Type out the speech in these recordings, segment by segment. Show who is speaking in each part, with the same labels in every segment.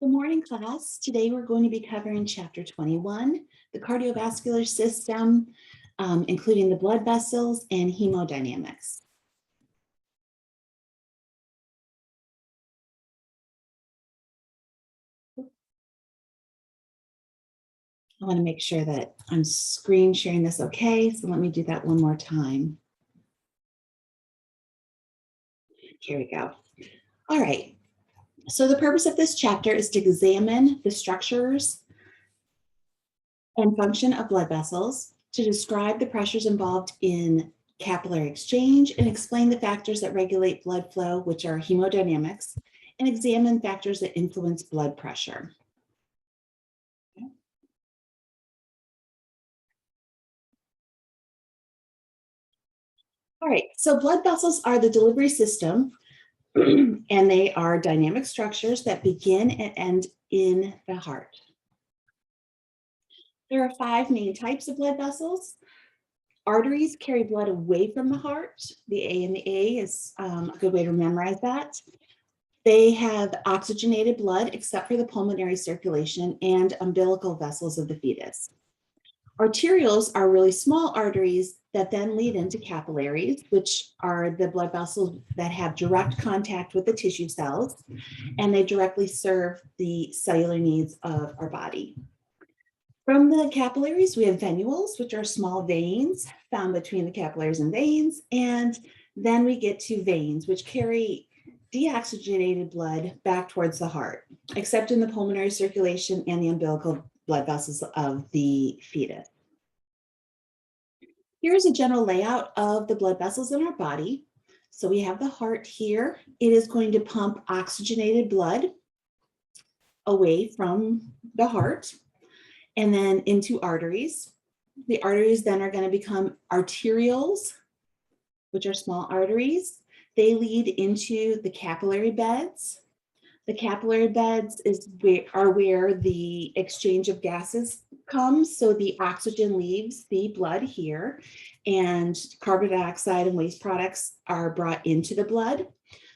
Speaker 1: Good morning, class. Today we're going to be covering Chapter 21, the cardiovascular system, including the blood vessels and hemodynamics. I want to make sure that I'm screen sharing this okay, so let me do that one more time. Here we go. All right. So the purpose of this chapter is to examine the structures and function of blood vessels, to describe the pressures involved in capillary exchange, and explain the factors that regulate blood flow, which are hemodynamics, and examine factors that influence blood pressure. All right, so blood vessels are the delivery system, and they are dynamic structures that begin and end in the heart. There are 5 main types of blood vessels. Arteries carry blood away from the heart. The A and the A is a good way to memorize that. They have oxygenated blood, except for the pulmonary circulation and umbilical vessels of the fetus. Arterioles are really small arteries that then lead into capillaries, which are the blood vessels that have direct contact with the tissue cells, and they directly serve the cellular needs of our body. From the capillaries, we have venules, which are small veins found between the capillaries and veins, and then we get to veins, which carry deoxygenated blood back towards the heart, except in the pulmonary circulation and the umbilical blood vessels of the fetus. Here's a general layout of the blood vessels in our body. So we have the heart here. It is going to pump oxygenated blood away from the heart and then into arteries. The arteries then are going to become arterioles, which are small arteries. They lead into the capillary beds. The capillary beds are where the exchange of gases comes. So the oxygen leaves the blood here, and carbon dioxide and waste products are brought into the blood.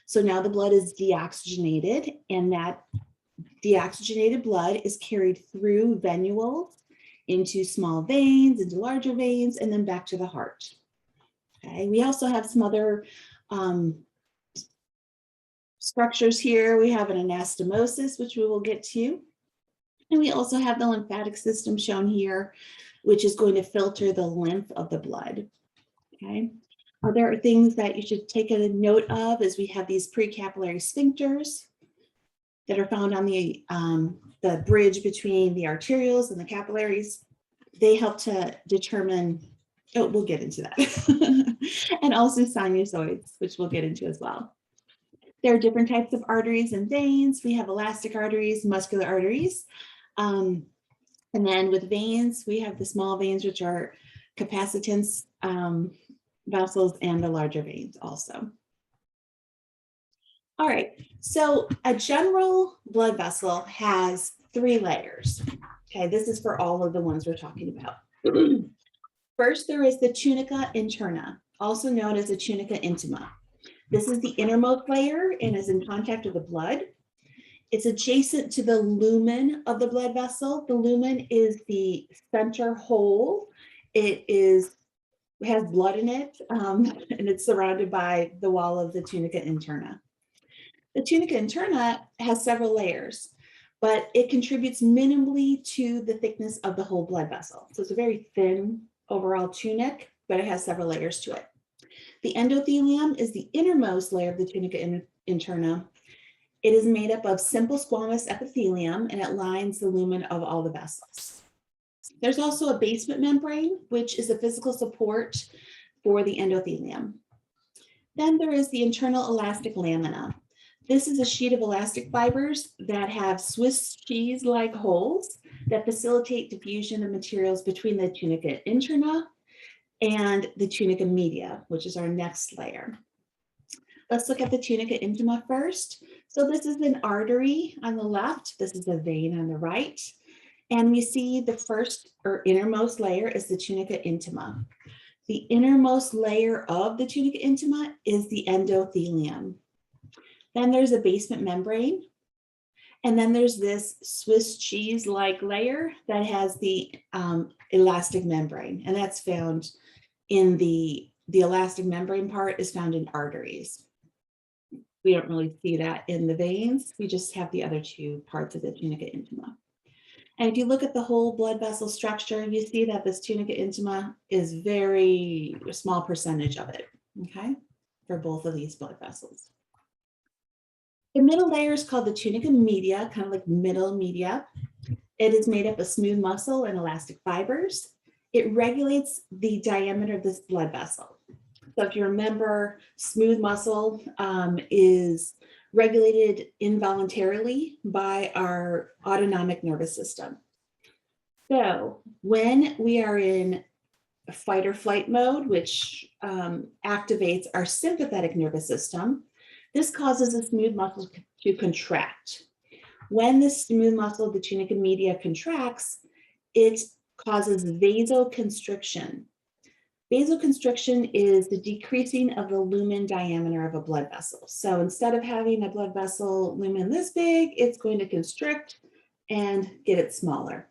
Speaker 1: So now the blood is deoxygenated, and that deoxygenated blood is carried through venules into small veins, into larger veins, and then back to the heart. Okay, we also have some other structures here. We have an anastomosis, which we will get to. And we also have the lymphatic system shown here, which is going to filter the lymph of the blood. Okay. Other things that you should take a note of is we have these precapillary sphincters that are found on the bridge between the arterioles and the capillaries. They help to determine, oh, we'll get into that. And also sinusoids, which we'll get into as well. There are different types of arteries and veins. We have elastic arteries, muscular arteries. And then with veins, we have the small veins, which are capacitance vessels, and the larger veins also. All right, so a general blood vessel has 3 layers. Okay, this is for all of the ones we're talking about. First, there is the tunica interna, also known as the tunica intima. This is the innermost layer and is in contact with the blood. It's adjacent to the lumen of the blood vessel. The lumen is the center hole. It has blood in it, and it's surrounded by the wall of the tunica interna. The tunica interna has several layers, but it contributes minimally to the thickness of the whole blood vessel. So it's a very thin overall tunic, but it has several layers to it. The endothelium is the innermost layer of the tunica interna. It is made up of simple squamous epithelium, and it lines the lumen of all the vessels. There's also a basement membrane, which is a physical support for the endothelium. Then there is the internal elastic lamina. This is a sheet of elastic fibers that have Swiss cheese-like holes that facilitate diffusion of materials between the tunica interna and the tunica media, which is our next layer. Let's look at the tunica intima first. So this is an artery on the left. This is a vein on the right. And we see the first or innermost layer is the tunica intima. The innermost layer of the tunica intima is the endothelium. Then there's a basement membrane. And then there's this Swiss cheese-like layer that has the elastic membrane, and that's found in the elastic membrane part is found in arteries. We don't really see that in the veins. We just have the other two parts of the tunica intima. And if you look at the whole blood vessel structure, you see that this tunica intima is very small percentage of it, okay, for both of these blood vessels. The middle layer is called the tunica media, kind of like middle media. It is made up of smooth muscle and elastic fibers. It regulates the diameter of this blood vessel. So if you remember, smooth muscle is regulated involuntarily by our autonomic nervous system. So when we are in fight or flight mode, which activates our sympathetic nervous system, this causes the smooth muscle to contract. When the smooth muscle of the tunica media contracts, it causes vasoconstriction. Vasoconstriction is the decreasing of the lumen diameter of a blood vessel. So instead of having a blood vessel lumen this big, it's going to constrict and get it smaller.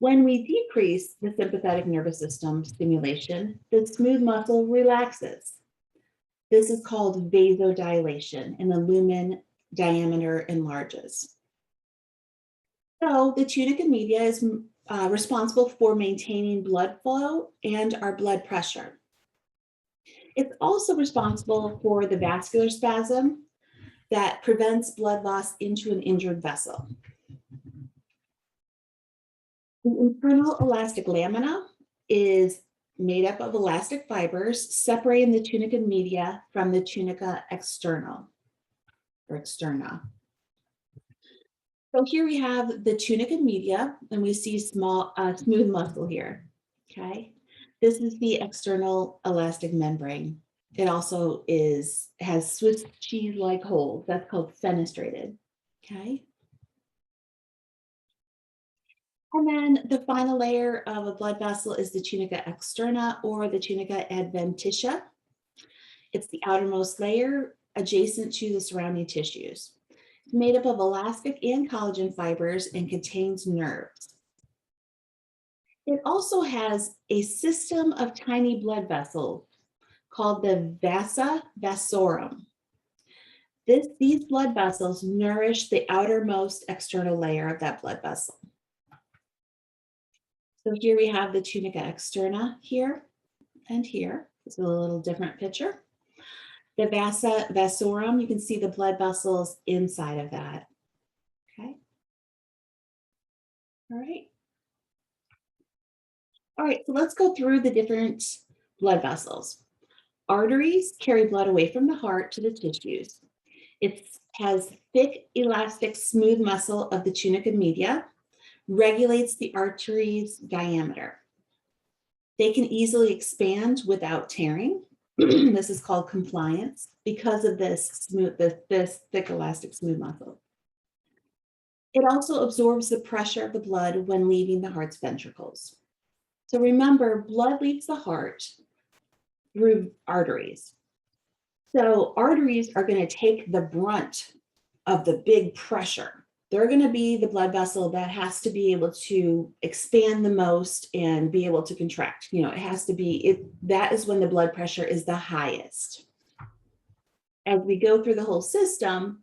Speaker 1: When we decrease the sympathetic nervous system stimulation, the smooth muscle relaxes. This is called vasodilation, and the lumen diameter enlarges. So the tunica media is responsible for maintaining blood flow and our blood pressure. It's also responsible for the vascular spasm that prevents blood loss into an injured vessel. The internal elastic lamina is made up of elastic fibers separating the tunica media from the tunica externa. So here we have the tunica media, and we see small smooth muscle here, okay? This is the external elastic membrane. It also has Swiss cheese-like holes. That's called fenestrated, okay? And then the final layer of a blood vessel is the tunica externa or the tunica adventitia. It's the outermost layer adjacent to the surrounding tissues. It's made up of elastic and collagen fibers and contains nerves. It also has a system of tiny blood vessels called the vasa vasorum. These blood vessels nourish the outermost external layer of that blood vessel. So here we have the tunica externa here and here. This is a little different picture. The vasa vasorum, you can see the blood vessels inside of that. Okay. All right. All right, so let's go through the different blood vessels. Arteries carry blood away from the heart to the tissues. It has thick, elastic, smooth muscle of the tunica media, regulates the artery's diameter. They can easily expand without tearing. This is called compliance because of this thick, elastic, smooth muscle. It also absorbs the pressure of the blood when leaving the heart's ventricles. So remember, blood leaves the heart through arteries. So arteries are going to take the brunt of the big pressure. They're going to be the blood vessel that has to be able to expand the most and be able to contract. You know, it has to be, that is when the blood pressure is the highest. As we go through the whole system,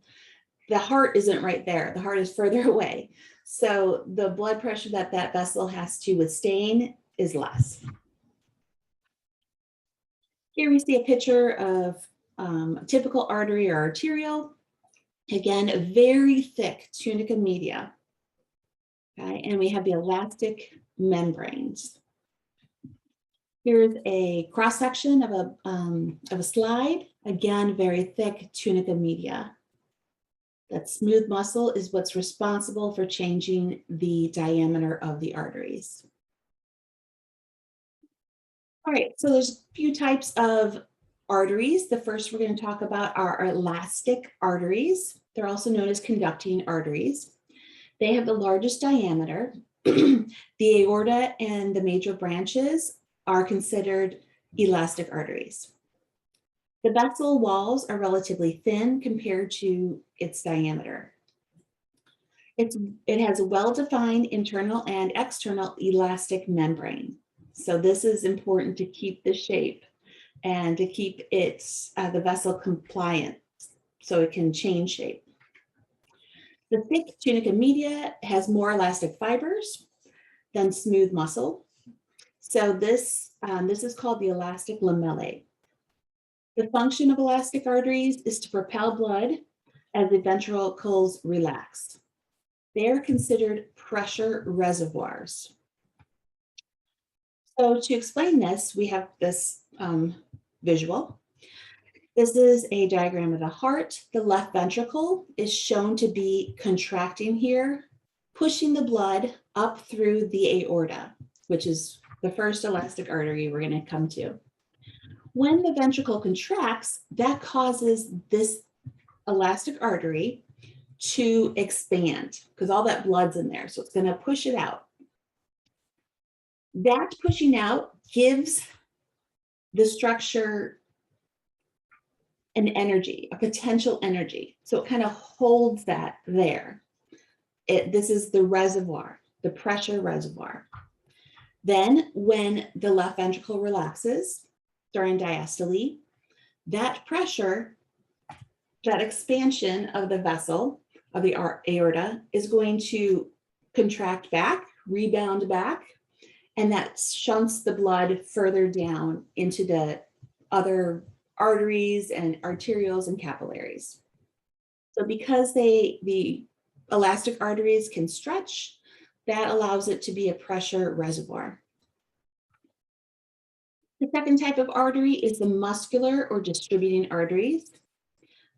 Speaker 1: the heart isn't right there. The heart is further away. So the blood pressure that that vessel has to withstand is less. Here we see a picture of a typical artery or arteriole. Again, a very thick tunica media. Okay, and we have the elastic membranes. Here's a cross-section of a slide. Again, very thick tunica media. That smooth muscle is what's responsible for changing the diameter of the arteries. All right, so there's a few types of arteries. The first we're going to talk about are elastic arteries. They're also known as conducting arteries. They have the largest diameter. The aorta and the major branches are considered elastic arteries. The vessel walls are relatively thin compared to its diameter. It has a well-defined internal and external elastic membrane. So this is important to keep the shape and to keep the vessel compliant so it can change shape. The thick tunica media has more elastic fibers than smooth muscle. So this is called the elastic lamellae. The function of elastic arteries is to propel blood as the ventricles relax. They are considered pressure reservoirs. So to explain this, we have this visual. This is a diagram of the heart. The left ventricle is shown to be contracting here, pushing the blood up through the aorta, which is the first elastic artery we're going to come to. When the ventricle contracts, that causes this elastic artery to expand because all that blood's in there. So it's going to push it out. That pushing out gives the structure an energy, a potential energy. So it kind of holds that there. This is the reservoir, the pressure reservoir. Then when the left ventricle relaxes during diastole, that pressure, that expansion of the vessel, of the aorta, is going to contract back, rebound back, and that shunts the blood further down into the other arteries and arterioles and capillaries. So because the elastic arteries can stretch, that allows it to be a pressure reservoir. The second type of artery is the muscular or distributing arteries.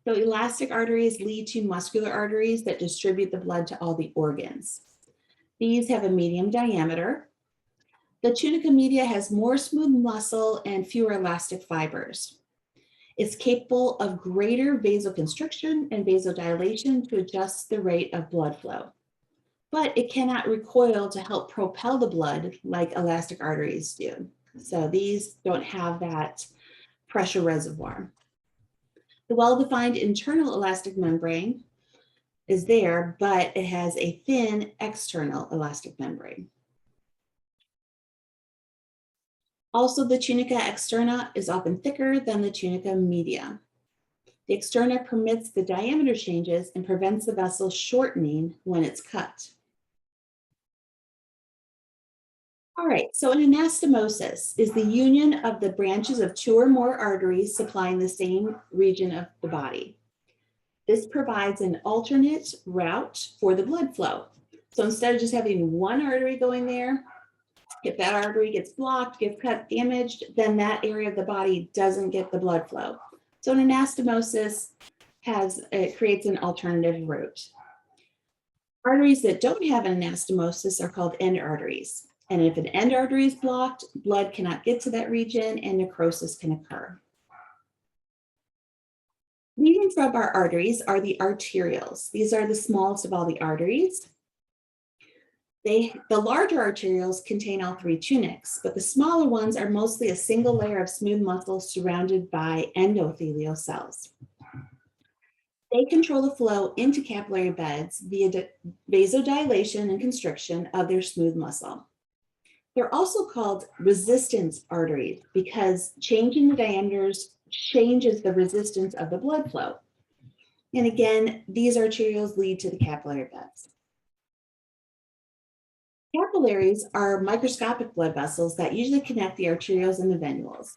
Speaker 1: So elastic arteries lead to muscular arteries that distribute the blood to all the organs. These have a medium diameter. The tunica media has more smooth muscle and fewer elastic fibers. It's capable of greater vasoconstriction and vasodilation to adjust the rate of blood flow. But it cannot recoil to help propel the blood like elastic arteries do. So these don't have that pressure reservoir. The well-defined internal elastic membrane is there, but it has a thin external elastic membrane. Also, the tunica externa is often thicker than the tunica media. The externa permits the diameter changes and prevents the vessel shortening when it's cut. All right, so an anastomosis is the union of the branches of two or more arteries supplying the same region of the body. This provides an alternate route for the blood flow. So instead of just having one artery going there, if that artery gets blocked, gets cut, damaged, then that area of the body doesn't get the blood flow. So an anastomosis creates an alternative route. Arteries that don't have an anastomosis are called end arteries. And if an end artery is blocked, blood cannot get to that region and necrosis can occur. Leading from our arteries are the arterioles. These are the smallest of all the arteries. The larger arterioles contain all three tunics, but the smaller ones are mostly a single layer of smooth muscle surrounded by endothelial cells. They control the flow into capillary beds via vasodilation and constriction of their smooth muscle. They're also called resistance arteries because changing the diameters changes the resistance of the blood flow. And again, these arterioles lead to the capillary beds. Capillaries are microscopic blood vessels that usually connect the arterioles and the venules.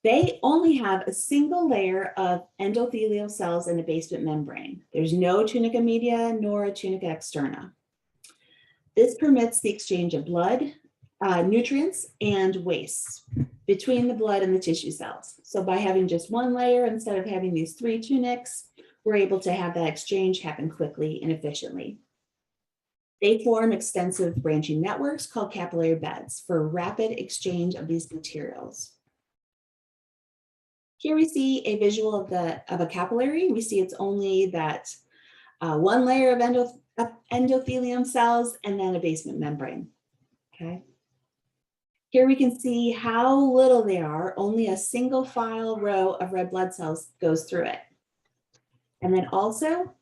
Speaker 1: They only have a single layer of endothelial cells in a basement membrane. There's no tunica media nor a tunica externa. This permits the exchange of blood, nutrients, and wastes between the blood and the tissue cells. So by having just one layer instead of having these three tunics, we're able to have that exchange happen quickly and efficiently. They form extensive branching networks called capillary beds for rapid exchange of these materials. Here we see a visual of a capillary. We see it's only that one layer of endothelium cells and then a basement membrane. Okay. Here we can see how little they are. Only a single file row of red blood cells goes through it. And then also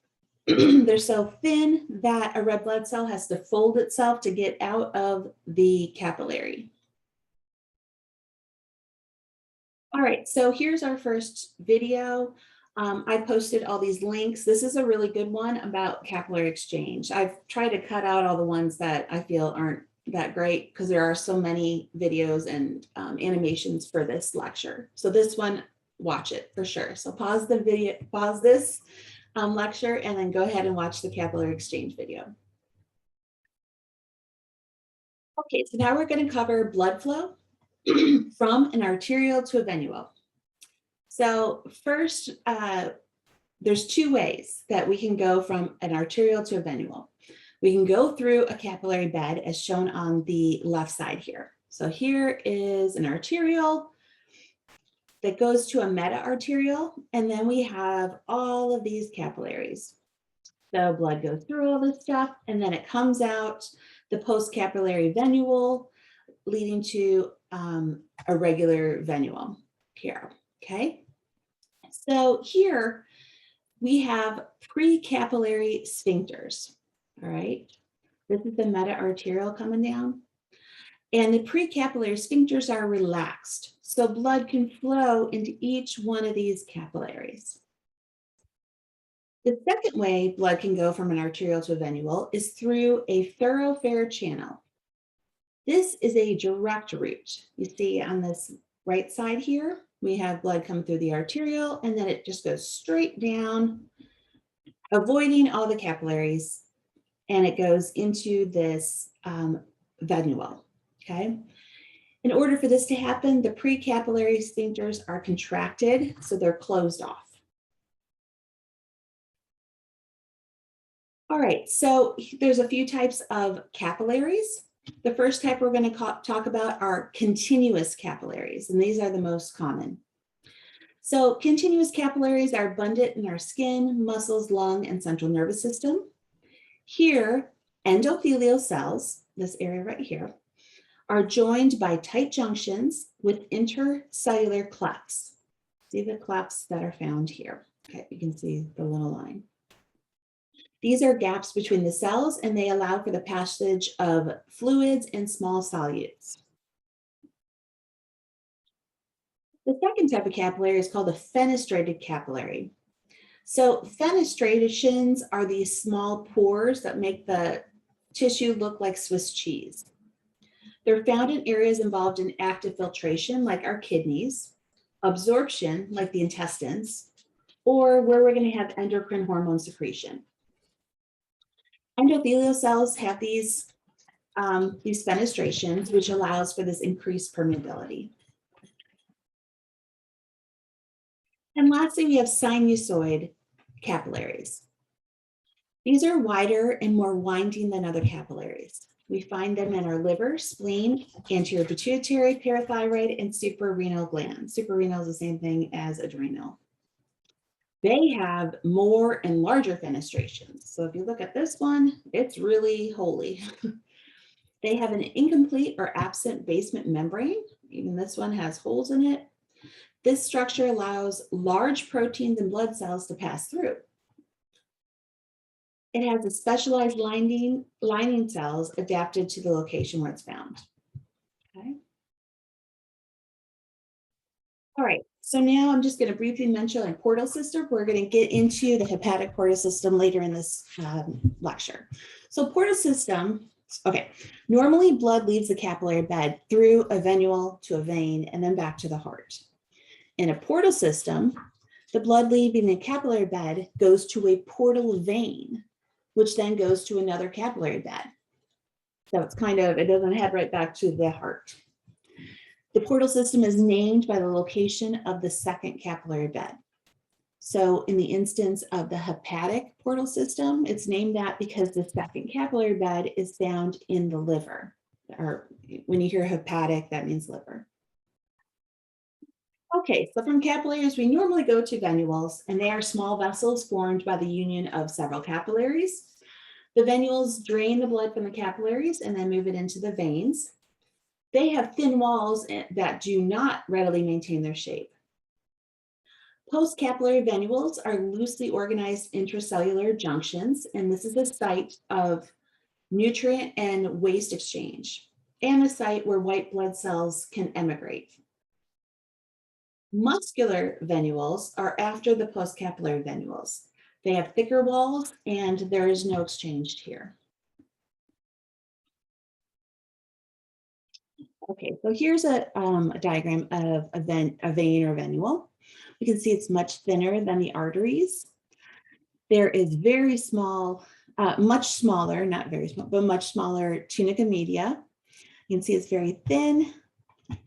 Speaker 1: They're so thin that a red blood cell has to fold itself to get out of the capillary. All right, so here's our first video. I posted all these links. This is a really good one about capillary exchange. I've tried to cut out all the ones that I feel aren't that great because there are so many videos and animations for this lecture. So this one, watch it for sure. So pause the video, pause this lecture, and then go ahead and watch the capillary exchange video. Okay, so now we're going to cover blood flow from an arteriole to a venule. So first, there's two ways that we can go from an arteriole to a venule. We can go through a capillary bed as shown on the left side here. So here is an arteriole that goes to a meta-arteriole, and then we have all of these capillaries. So blood goes through all this stuff, and then it comes out the postcapillary venule, leading to a regular venule here, okay? So here we have precapillary sphincters, all right? This is the meta-arteriole coming down. And the precapillary sphincters are relaxed, so blood can flow into each one of these capillaries. The second way blood can go from an arteriole to a venule is through a thoroughfare channel. This is a direct route. You see on this right side here, we have blood come through the arteriole, and then it just goes straight down, avoiding all the capillaries, and it goes into this venule, okay? In order for this to happen, the precapillary sphincters are contracted, so they're closed off. All right, so there's a few types of capillaries. The first type we're going to talk about are continuous capillaries, and these are the most common. So continuous capillaries are abundant in our skin, muscles, lung, and central nervous system. Here, endothelial cells, this area right here, are joined by tight junctions with intercellular clefts. See the clefts that are found here. Okay, you can see the little line. These are gaps between the cells, and they allow for the passage of fluids and small solutes. The second type of capillary is called a fenestrated capillary. So fenestrations are these small pores that make the tissue look like Swiss cheese. They're found in areas involved in active filtration, like our kidneys, absorption, like the intestines, or where we're going to have endocrine hormone secretion. Endothelial cells have these fenestrations, which allows for this increased permeability. And lastly, we have sinusoid capillaries. These are wider and more winding than other capillaries. We find them in our liver, spleen, anterior pituitary, parathyroid, and suprarenal glands. Suprarenal is the same thing as adrenal. They have more and larger fenestrations. So if you look at this one, it's really holy. They have an incomplete or absent basement membrane. Even this one has holes in it. This structure allows large proteins and blood cells to pass through. It has a specialized lining cells adapted to the location where it's found. Okay. All right, so now I'm just going to briefly mention our portal system. We're going to get into the hepatic portal system later in this lecture. So portal system, okay, normally blood leaves the capillary bed through a venule to a vein and then back to the heart. In a portal system, the blood leaving the capillary bed goes to a portal vein, which then goes to another capillary bed. So it's kind of, it doesn't head right back to the heart. The portal system is named by the location of the second capillary bed. So in the instance of the hepatic portal system, it's named that because the second capillary bed is found in the liver. Or when you hear hepatic, that means liver. Okay, so from capillaries, we normally go to venules, and they are small vessels formed by the union of several capillaries. The venules drain the blood from the capillaries and then move it into the veins. They have thin walls that do not readily maintain their shape. Postcapillary venules are loosely organized intracellular junctions, and this is a site of nutrient and waste exchange, and a site where white blood cells can emigrate. Muscular venules are after the postcapillary venules. They have thicker walls and there is no exchange here. Okay, so here's a diagram of a vein or venule. We can see it's much thinner than the arteries. There is very small, much smaller, not very small, but much smaller tunica media. You can see it's very thin.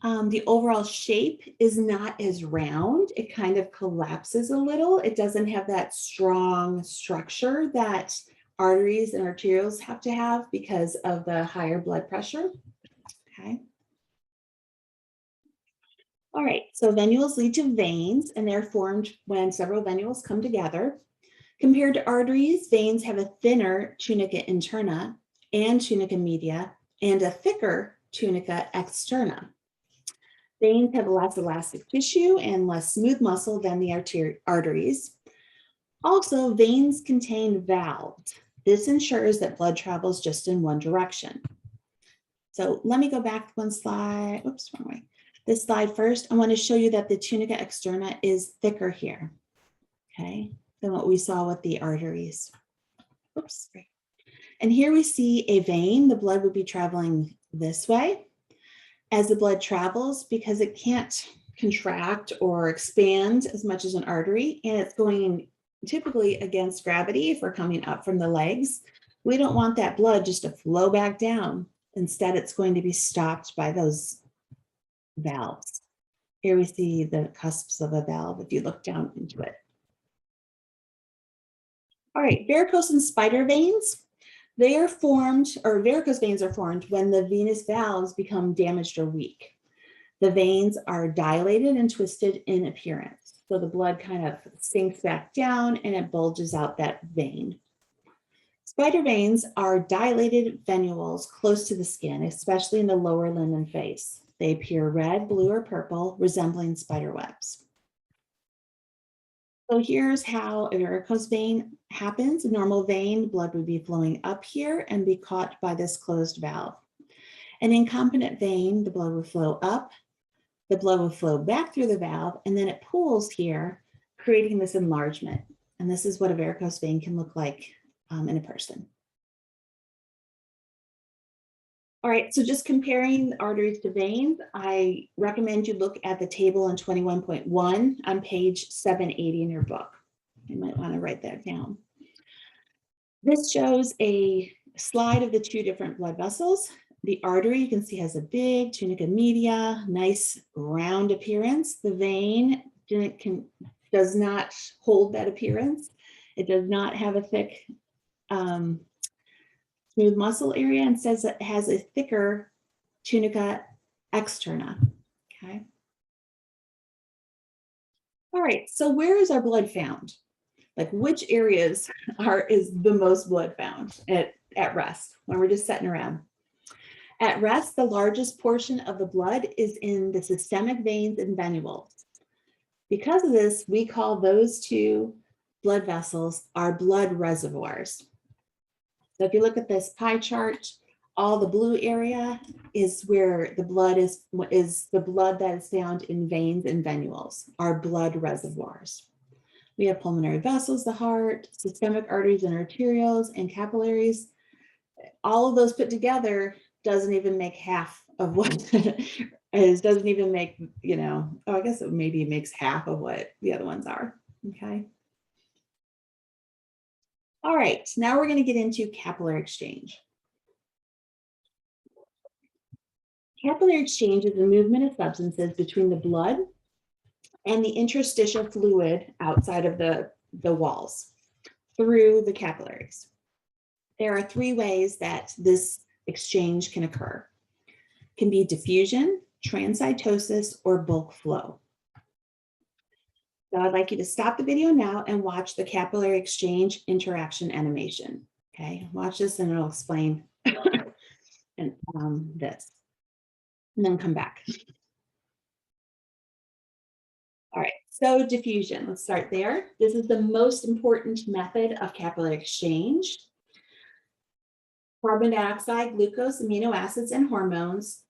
Speaker 1: The overall shape is not as round. It kind of collapses a little. It doesn't have that strong structure that arteries and arterioles have to have because of the higher blood pressure. Okay. All right, so venules lead to veins, and they're formed when several venules come together. Compared to arteries, veins have a thinner tunica interna and tunica media and a thicker tunica externa. Veins have less elastic tissue and less smooth muscle than the arteries. Also, veins contain valves. This ensures that blood travels just in one direction. So let me go back one slide. Oops, wrong way. This slide first, I want to show you that the tunica externa is thicker here, okay, than what we saw with the arteries. Oops. And here we see a vein. The blood would be traveling this way. As the blood travels, because it can't contract or expand as much as an artery, and it's going typically against gravity if we're coming up from the legs, we don't want that blood just to flow back down. Instead, it's going to be stopped by those valves. Here we see the cusps of a valve if you look down into it. All right, varicose and spider veins. They are formed, or varicose veins are formed when the venous valves become damaged or weak. The veins are dilated and twisted in appearance. So the blood kind of sinks back down and it bulges out that vein. Spider veins are dilated venules close to the skin, especially in the lower limb and face. They appear red, blue, or purple, resembling spider webs. So here's how a varicose vein happens. A normal vein, blood would be flowing up here and be caught by this closed valve. An incompetent vein, the blood would flow up, the blood will flow back through the valve, and then it pools here, creating this enlargement. And this is what a varicose vein can look like in a person. All right, so just comparing arteries to veins, I recommend you look at the table in 21.1 on page 780 in your book. You might want to write that down. This shows a slide of the two different blood vessels. The artery, you can see, has a big tunica media, nice round appearance. The vein does not hold that appearance. It does not have a thick smooth muscle area, and says it has a thicker tunica externa. Okay. All right, so where is our blood found? Like which areas is the most blood found at rest when we're just sitting around? At rest, the largest portion of the blood is in the systemic veins and venules. Because of this, we call those two blood vessels our blood reservoirs. So if you look at this pie chart, all the blue area is where the blood is the blood that is found in veins and venules, our blood reservoirs. We have pulmonary vessels, the heart, systemic arteries and arterioles, and capillaries. All of those put together doesn't even make half of what is, doesn't even make, I guess it maybe makes half of what the other ones are, okay? All right, now we're going to get into capillary exchange. Capillary exchange is the movement of substances between the blood and the interstitial fluid outside of the walls through the capillaries. There are three ways that this exchange can occur. It can be diffusion, transcytosis, or bulk flow. So I'd like you to stop the video now and watch the capillary exchange interaction animation. Okay, watch this and it'll explain and, this. And then come back. All right, So diffusion, let's start there. This is the most important method of capillary exchange. Carbon dioxide, glucose, amino acids, and hormones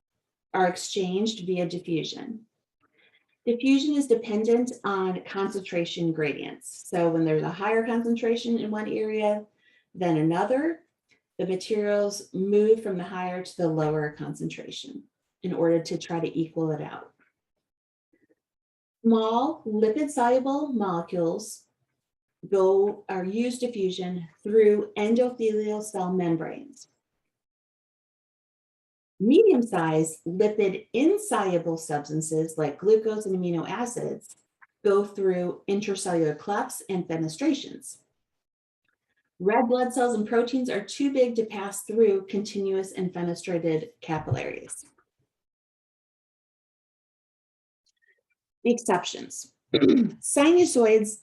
Speaker 1: are exchanged via diffusion. Diffusion is dependent on concentration gradients. So when there's a higher concentration in one area than another, the materials move from the higher to the lower concentration in order to try to equal it out. Small lipid-soluble molecules use diffusion through endothelial cell membranes. Medium-sized lipid-insoluble substances like glucose and amino acids go through intracellular clefts and fenestrations. Red blood cells and proteins are too big to pass through continuous and fenestrated capillaries. The exceptions. Sinusoids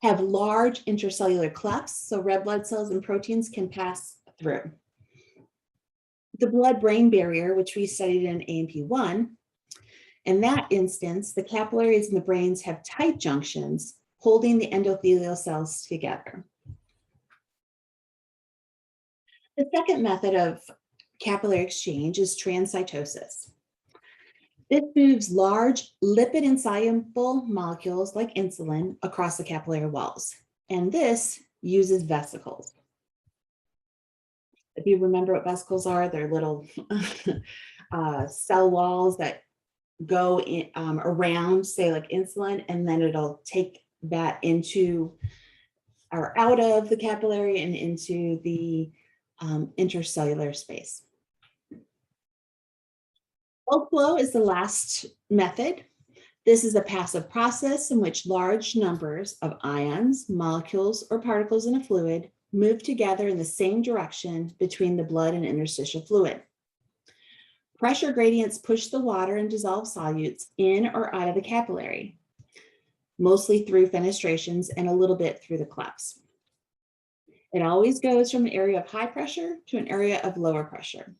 Speaker 1: have large intracellular clefts, so red blood cells and proteins can pass through. The blood-brain barrier, which we studied in A&P1, in that instance, the capillaries in the brains have tight junctions holding the endothelial cells together. The second method of capillary exchange is transcytosis. This moves large lipid-insoluble molecules like insulin across the capillary walls, and this uses vesicles. If you remember what vesicles are, they're little cell walls that go in, around, say, like insulin, and then it'll take that into or out of the capillary and into the intercellular space. Bulk flow is the last method. This is a passive process in which large numbers of ions, molecules, or particles in a fluid move together in the same direction between the blood and interstitial fluid. Pressure gradients push the water and dissolved solutes in or out of the capillary, mostly through fenestrations and a little bit through the clefts. It always goes from an area of high pressure to an area of lower pressure.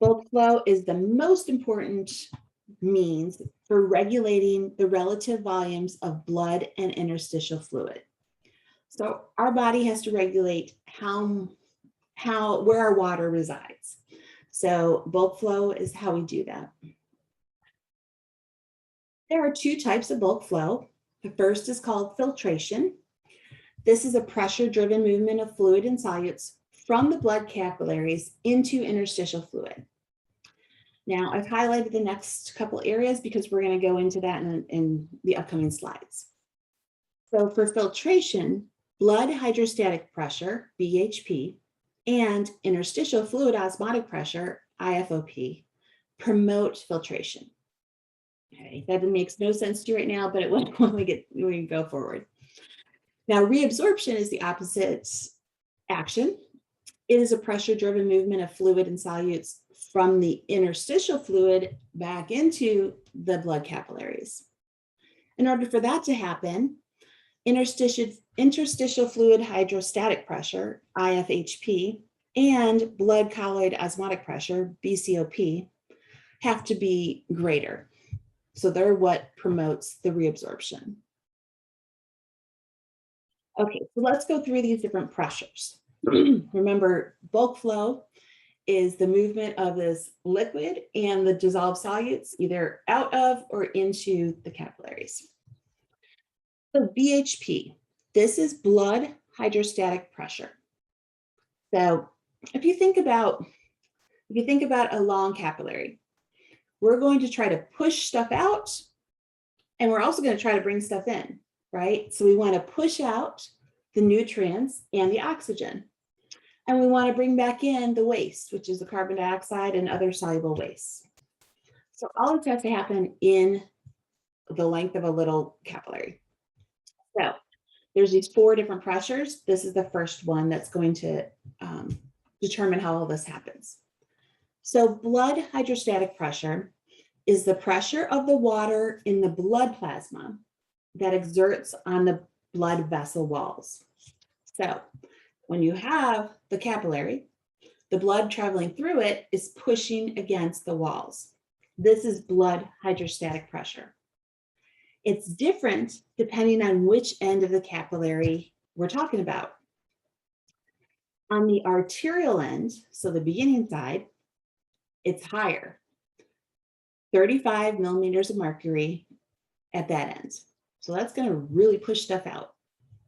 Speaker 1: Bulk flow is the most important means for regulating the relative volumes of blood and interstitial fluid. So our body has to regulate where our water resides. So bulk flow is how we do that. There are two types of bulk flow. The first is called filtration. This is a pressure-driven movement of fluid and solutes from the blood capillaries into interstitial fluid. Now, I've highlighted the next couple areas because we're going to go into that in the upcoming slides. So for filtration, blood hydrostatic pressure, BHP, and interstitial fluid osmotic pressure, IFOP, promote filtration. Okay, that makes no sense to you right now, but it will when we go forward. Now, reabsorption is the opposite action. It is a pressure-driven movement of fluid and solutes from the interstitial fluid back into the blood capillaries. In order for that to happen, interstitial fluid hydrostatic pressure, IFHP, and blood colloid osmotic pressure, BCOP, have to be greater. So they're what promotes the reabsorption. Okay, so let's go through these different pressures. Remember, bulk flow is the movement of this liquid and the dissolved solutes either out of or into the capillaries. So BHP, this is blood hydrostatic pressure. So if you think about a long capillary, we're going to try to push stuff out, and we're also going to try to bring stuff in, right? So we want to push out the nutrients and the oxygen. And we want to bring back in the waste, which is the carbon dioxide and other soluble wastes. So all of this has to happen in the length of a little capillary. So there's these 4 different pressures. This is the first one that's going to determine how all this happens. So blood hydrostatic pressure is the pressure of the water in the blood plasma that exerts on the blood vessel walls. So when you have the capillary, the blood traveling through it is pushing against the walls. This is blood hydrostatic pressure. It's different depending on which end of the capillary we're talking about. On the arterial end, so the beginning side, it's higher, 35 millimeters of mercury at that end. So that's going to really push stuff out.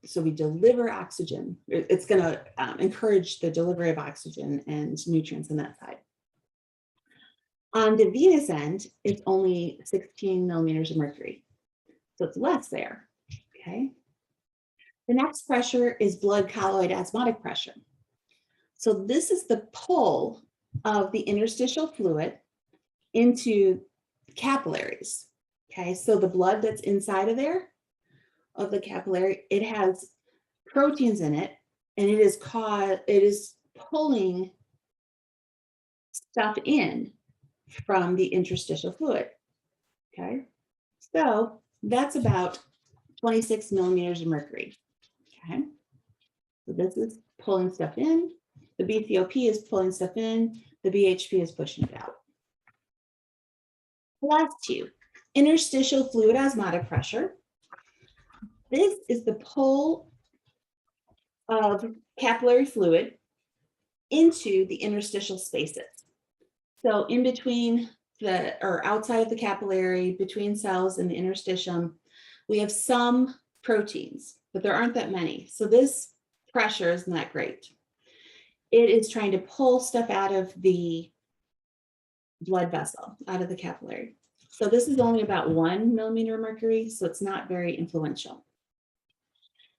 Speaker 1: So we deliver oxygen. It's going to encourage the delivery of oxygen and nutrients on that side. On the venous end, it's only 16 millimeters of mercury. So it's less there, okay? The next pressure is blood colloid osmotic pressure. So this is the pull of the interstitial fluid into capillaries, okay? So the blood that's inside of there, of the capillary, it has proteins in it, and it is pulling stuff in from the interstitial fluid, okay? So that's about 26 millimeters of mercury, okay? So this is pulling stuff in, the BCOP is pulling stuff in, the BHP is pushing it out. The last two, interstitial fluid osmotic pressure. This is the pull of capillary fluid into the interstitial spaces. So in between or outside of the capillary, between cells and the interstitium, we have some proteins, but there aren't that many. So this pressure is not great. It is trying to pull stuff out of the blood vessel, out of the capillary. So this is only about 1 millimeter of mercury, so it's not very influential.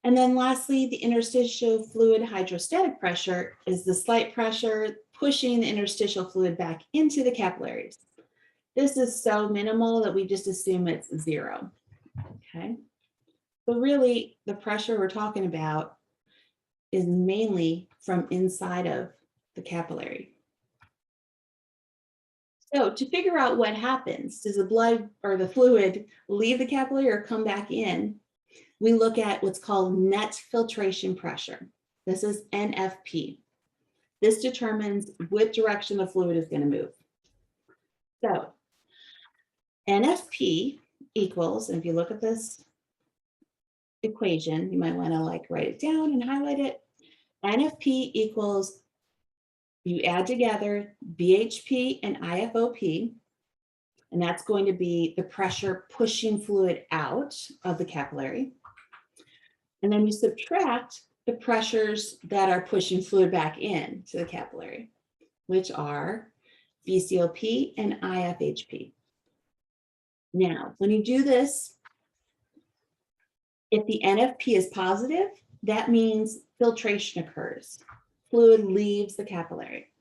Speaker 1: And then lastly, the interstitial fluid hydrostatic pressure is the slight pressure pushing the interstitial fluid back into the capillaries. This is so minimal that we just assume it's 0, okay? But really, the pressure we're talking about is mainly from inside of the capillary. So to figure out what happens, does the blood or the fluid leave the capillary or come back in? We look at what's called net filtration pressure. This is NFP. This determines what direction the fluid is going to move. So NFP equals, and if you look at this equation, you might want to write it down and highlight it. NFP equals, you add together BHP and IFOP, and that's going to be the pressure pushing fluid out of the capillary. And then you subtract the pressures that are pushing fluid back in to the capillary, which are BCOP and IFHP. Now, when you do this, if the NFP is positive, that means filtration occurs. Fluid leaves the capillary.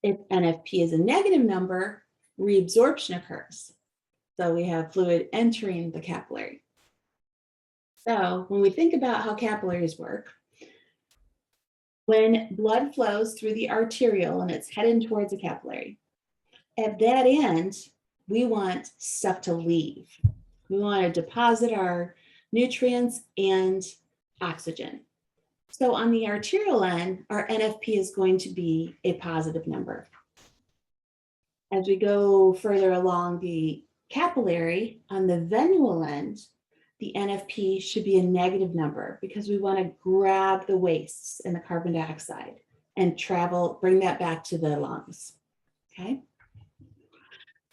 Speaker 1: If NFP is a negative number, reabsorption occurs. So we have fluid entering the capillary. So when we think about how capillaries work, when blood flows through the arteriole and it's heading towards the capillary, at that end, we want stuff to leave. We want to deposit our nutrients and oxygen. So on the arterial end, our NFP is going to be a positive number. As we go further along the capillary, on the venule end, the NFP should be a negative number because we want to grab the wastes and the carbon dioxide and bring that back to the lungs, okay?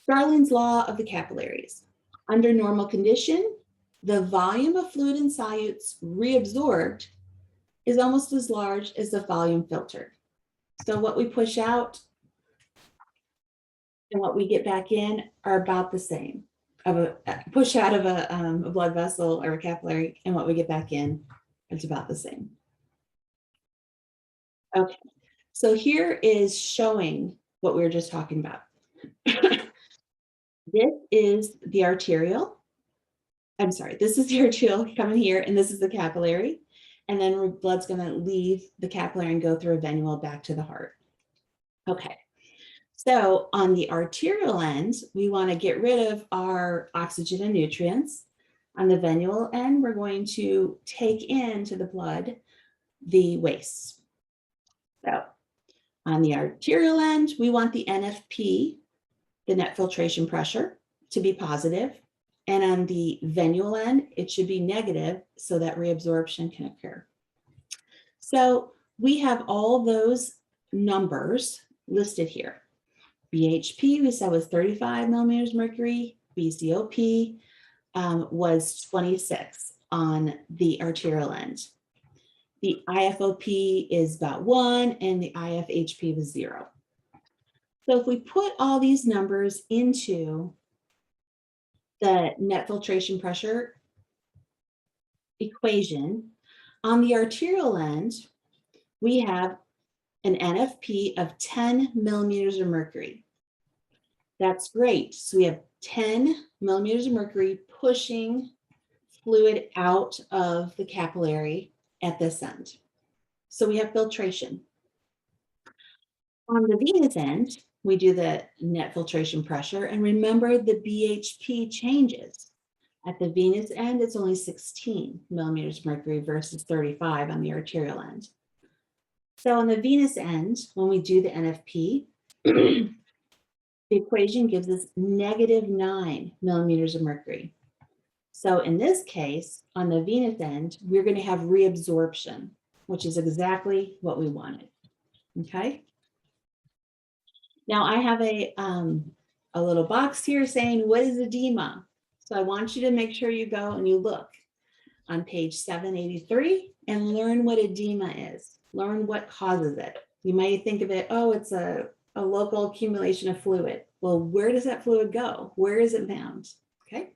Speaker 1: Starling's law of the capillaries. Under normal condition, the volume of fluid and solutes reabsorbed is almost as large as the volume filtered. So what we push out and what we get back in are about the same. Of a push out of a blood vessel or a capillary, and what we get back in, it's about the same. Okay, so here is showing what we were just talking about. This is the arterial. I'm sorry, this is the arterial coming here, and this is the capillary. And then blood's going to leave the capillary and go through a venule back to the heart. Okay. So on the arterial end, we want to get rid of our oxygen and nutrients. On the venule end, we're going to take into the blood the wastes. So on the arterial end, we want the NFP, the net filtration pressure, to be positive, And on the venule end, it should be negative so that reabsorption can occur. So we have all those numbers listed here. BHP, we said, was 35 millimeters mercury. BCOP was 26 on the arterial end. The IFOP is about 1, and the IFHP was 0. So if we put all these numbers into the net filtration pressure equation, on the arterial end, we have an NFP of 10 millimeters of mercury. That's great. So we have 10 millimeters of mercury pushing fluid out of the capillary at this end. So we have filtration. On the venous end, we do the net filtration pressure, and remember the BHP changes. At the venous end, it's only 16 millimeters of mercury versus 35 on the arterial end. So on the venous end, when we do the NFP, the equation gives us -9 millimeters of mercury. So in this case, on the venous end, we're going to have reabsorption, which is exactly what we wanted. Okay. Now I have a little box here saying, what is edema? So I want you to make sure you go and you look on page 783 and learn what edema is. Learn what causes it. You might think of it, oh, it's a local accumulation of fluid. Well, where does that fluid go? Where is it bound? Okay.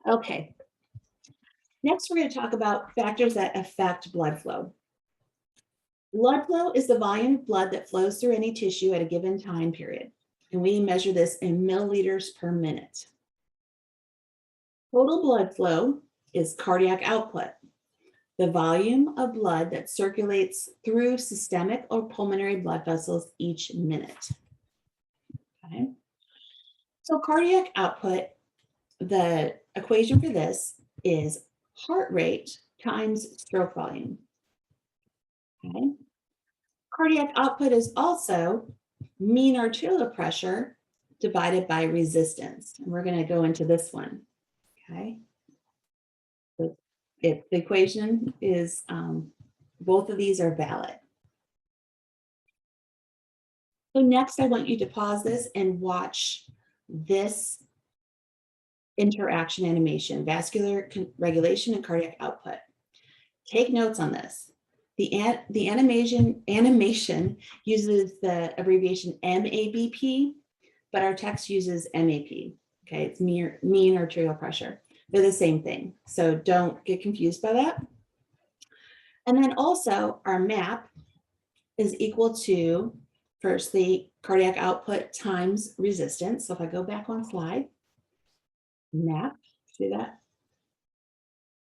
Speaker 1: Okay. Next, we're going to talk about factors that affect blood flow. Blood flow is the volume of blood that flows through any tissue at a given time period. And we measure this in milliliters per minute. Total blood flow is cardiac output, the volume of blood that circulates through systemic or pulmonary blood vessels each minute. Okay. So cardiac output, the equation for this is heart rate times stroke volume. Okay. Cardiac output is also mean arterial pressure divided by resistance. And we're going to go into this one. Okay. The equation is, both of these are valid. So next, I want you to pause this and watch this interaction animation, vascular regulation and cardiac output. Take notes on this. The animation uses the abbreviation MABP, but our text uses MAP. Okay, it's mean arterial pressure. They're the same thing, so don't get confused by that. And then also our MAP is equal to, first, the cardiac output times resistance. So if I go back one slide, MAP, see that?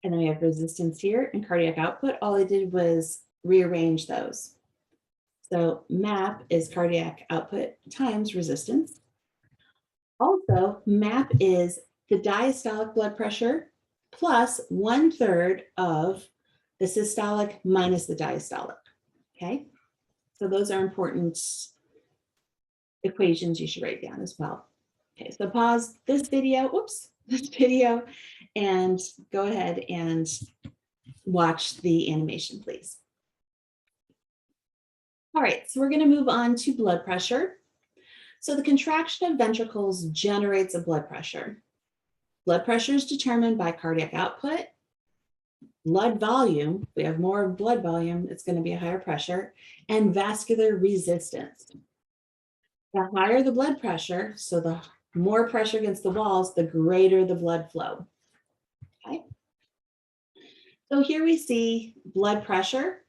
Speaker 1: And then we have resistance here and cardiac output. All I did was rearrange those. So MAP is cardiac output times resistance. Also, MAP is the diastolic blood pressure plus 1/3 of the systolic minus the diastolic. Okay, so those are important equations you should write down as well. Okay, so pause this video, and go ahead and watch the animation, please. All right, so we're going to move on to blood pressure. So the contraction of ventricles generates a blood pressure. Blood pressure is determined by cardiac output, blood volume. If we have more blood volume, it's going to be a higher pressure, and vascular resistance. The higher the blood pressure, so the more pressure against the walls, the greater the blood flow. Okay. So here we see blood pressure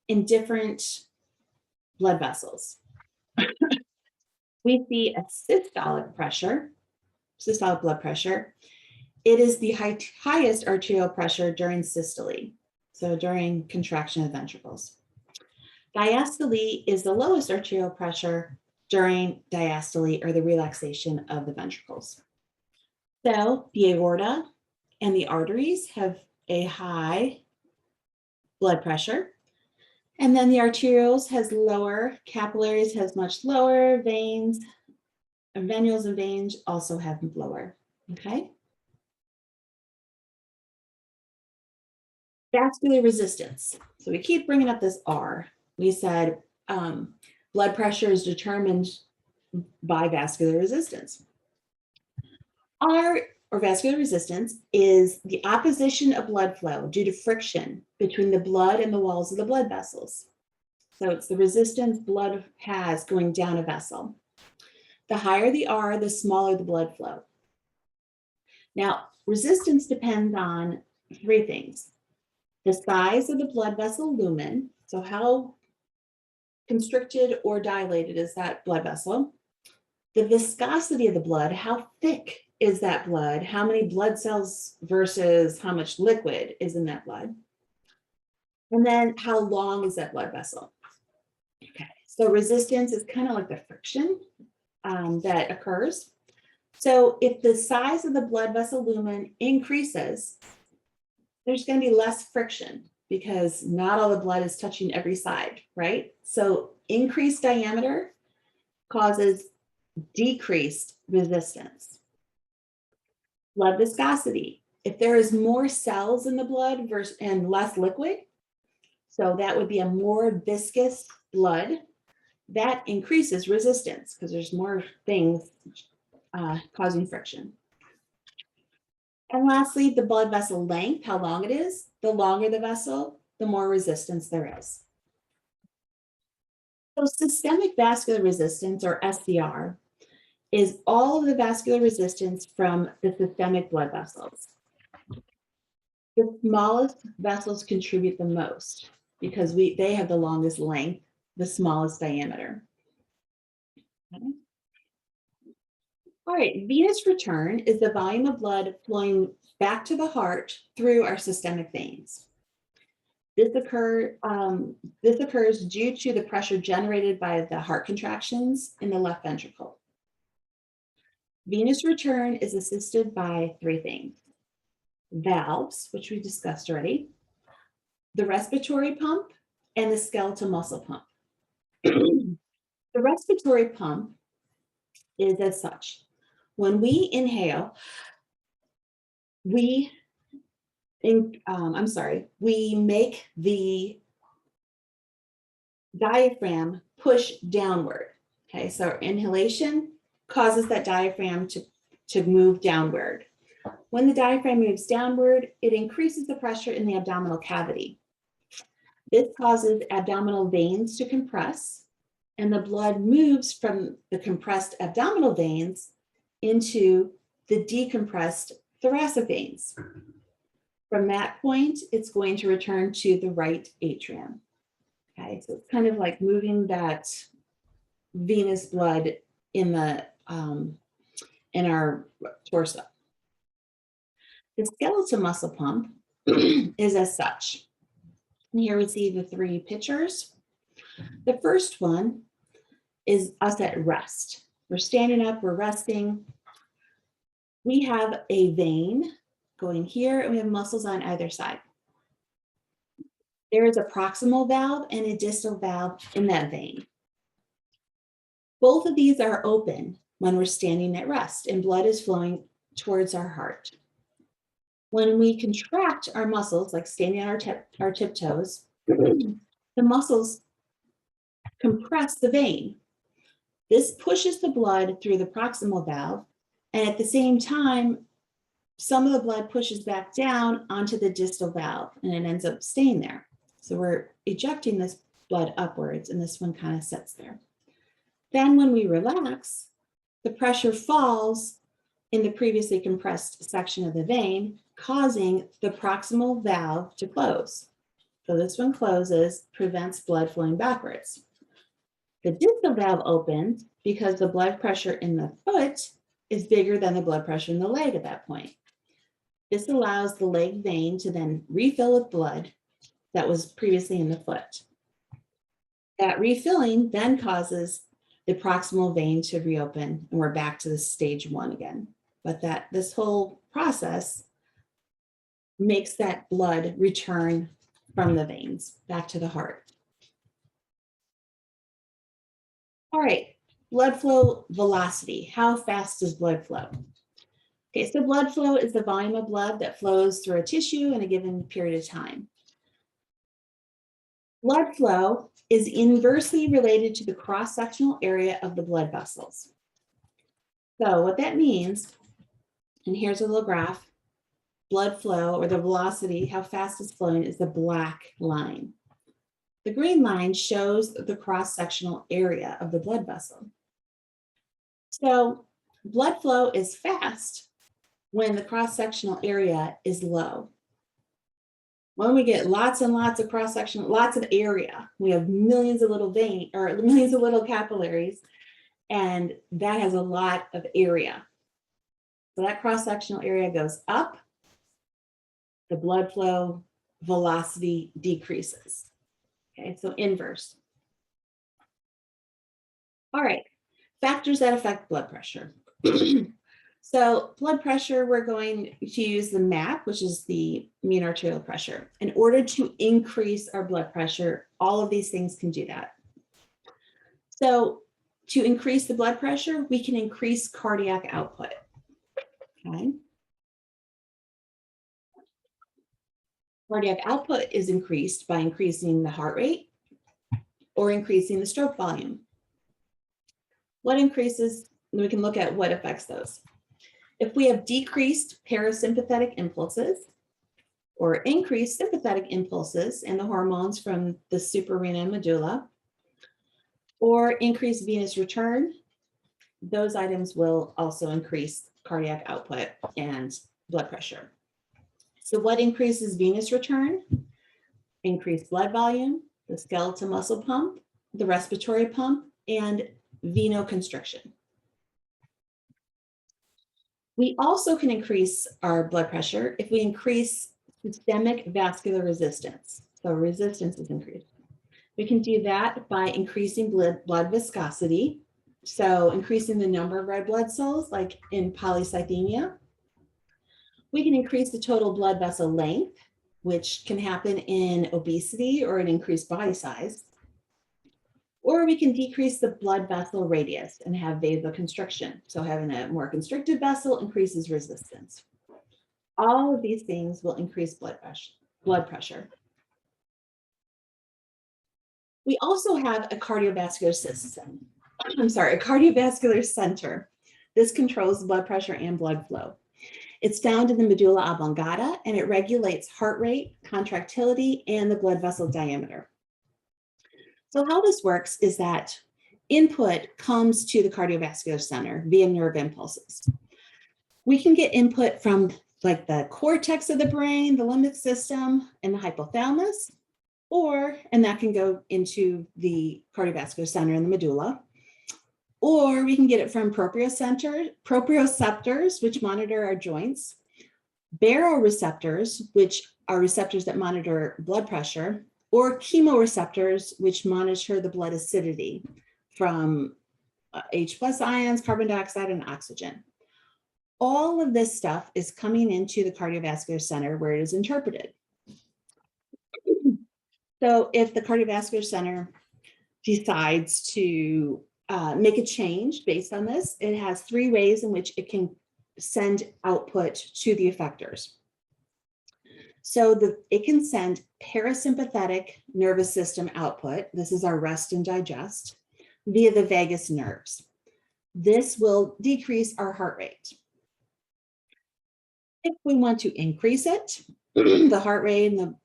Speaker 1: in different blood vessels. We see a systolic blood pressure. It is the highest arterial pressure during systole, so during contraction of ventricles. Diastole is the lowest arterial pressure during diastole, or the relaxation of the ventricles. So the aorta and the arteries have a high blood pressure. And then the arterioles has lower, capillaries has much lower, veins venules and veins also have lower, okay? Vascular resistance. So we keep bringing up this R. We said blood pressure is determined by vascular resistance. R, or vascular resistance, is the opposition of blood flow due to friction between the blood and the walls of the blood vessels. So it's the resistance blood has going down a vessel. The higher the R, the smaller the blood flow. Now, resistance depends on three things: the size of the blood vessel lumen, so how constricted or dilated is that blood vessel, the viscosity of the blood, how thick is that blood, how many blood cells versus how much liquid is in that blood, and then how long is that blood vessel. Okay, so resistance is kind of like the friction that occurs. So if the size of the blood vessel lumen increases, there's going to be less friction because not all the blood is touching every side, right? So increased diameter causes decreased resistance. Blood viscosity. If there is more cells in the blood versus and less liquid, so that would be a more viscous blood, that increases resistance because there's more things causing friction. And lastly, the blood vessel length, how long it is. The longer the vessel, the more resistance there is. So systemic vascular resistance, or SVR, is all of the vascular resistance from the systemic blood vessels. The smallest vessels contribute the most because they have the longest length, the smallest diameter. Okay. All right, venous return is the volume of blood flowing back to the heart through our systemic veins. This occurs due to the pressure generated by the heart contractions in the left ventricle. Venous return is assisted by three things: valves, which we discussed already, the respiratory pump, and the skeletal muscle pump. The respiratory pump is as such. When we inhale, we make the diaphragm push downward. Okay, so our inhalation causes that diaphragm to move downward. When the diaphragm moves downward, it increases the pressure in the abdominal cavity. This causes abdominal veins to compress, and the blood moves from the compressed abdominal veins into the decompressed thoracic veins. From that point, it's going to return to the right atrium. Okay, so it's kind of like moving that venous blood in our torso. The skeletal muscle pump is as such. And here we see the three pictures. The first one is us at rest. We're standing up, we're resting. We have a vein going here, and we have muscles on either side. There is a proximal valve and a distal valve in that vein. Both of these are open when we're standing at rest, and blood is flowing towards our heart. When we contract our muscles, like standing on our tiptoes, the muscles compress the vein. This pushes the blood through the proximal valve, and at the same time, some of the blood pushes back down onto the distal valve, and it ends up staying there. So we're ejecting this blood upwards, and this one kind of sits there. Then when we relax, the pressure falls in the previously compressed section of the vein, causing the proximal valve to close. So this one closes, prevents blood flowing backwards. The distal valve opens because the blood pressure in the foot is bigger than the blood pressure in the leg at that point. This allows the leg vein to then refill with blood that was previously in the foot. That refilling then causes the proximal vein to reopen, and we're back to the stage one again. But this whole process makes that blood return from the veins back to the heart. All right, Blood flow velocity. How fast does blood flow? Okay, so blood flow is the volume of blood that flows through a tissue in a given period of time. Blood flow is inversely related to the cross-sectional area of the blood vessels. So what that means, and here's a little graph, blood flow or the velocity, how fast it's flowing, is the black line. The green line shows the cross-sectional area of the blood vessel. So blood flow is fast when the cross-sectional area is low. When we get lots and lots of cross-section, lots of area, we have millions of little veins or millions of little capillaries, and that has a lot of area. So that cross-sectional area goes up, the blood flow velocity decreases. Okay, so inverse. All right, factors that affect blood pressure. So blood pressure, we're going to use the MAP, which is the mean arterial pressure. In order to increase our blood pressure, all of these things can do that. So to increase the blood pressure, we can increase cardiac output. Okay. Cardiac output is increased by increasing the heart rate or increasing the stroke volume. What increases? We can look at what affects those. If we have decreased parasympathetic impulses or increased sympathetic impulses and the hormones from the suprarenal and medulla, or increased venous return, those items will also increase cardiac output and blood pressure. So what increases venous return? Increased blood volume, the skeletal muscle pump, the respiratory pump, and venoconstriction. We also can increase our blood pressure if we increase systemic vascular resistance. So resistance is increased. We can do that by increasing blood viscosity. So increasing the number of red blood cells, like in polycythemia. We can increase the total blood vessel length, which can happen in obesity or an increased body size. Or we can decrease the blood vessel radius and have vasoconstriction. So having a more constricted vessel increases resistance. All of these things will increase blood pressure. We also have a cardiovascular system. a cardiovascular center. This controls blood pressure and blood flow. It's found in the medulla oblongata, and it regulates heart rate, contractility, and the blood vessel diameter. So how this works is that input comes to the cardiovascular center via nerve impulses. We can get input from like the cortex of the brain, the limbic system, and the hypothalamus, and that can go into the cardiovascular center in the medulla. Or we can get it from proprioceptors, which monitor our joints, baroreceptors, which are receptors that monitor blood pressure, or chemoreceptors, which monitor the blood acidity from H+ ions, carbon dioxide, and oxygen. All of this stuff is coming into the cardiovascular center where it is interpreted. So if the cardiovascular center decides to make a change based on this, it has 3 ways in which it can send output to the effectors. So it can send parasympathetic nervous system output. This is our rest and digest via the vagus nerves. This will decrease our heart rate. If we want to increase it, the heart rate and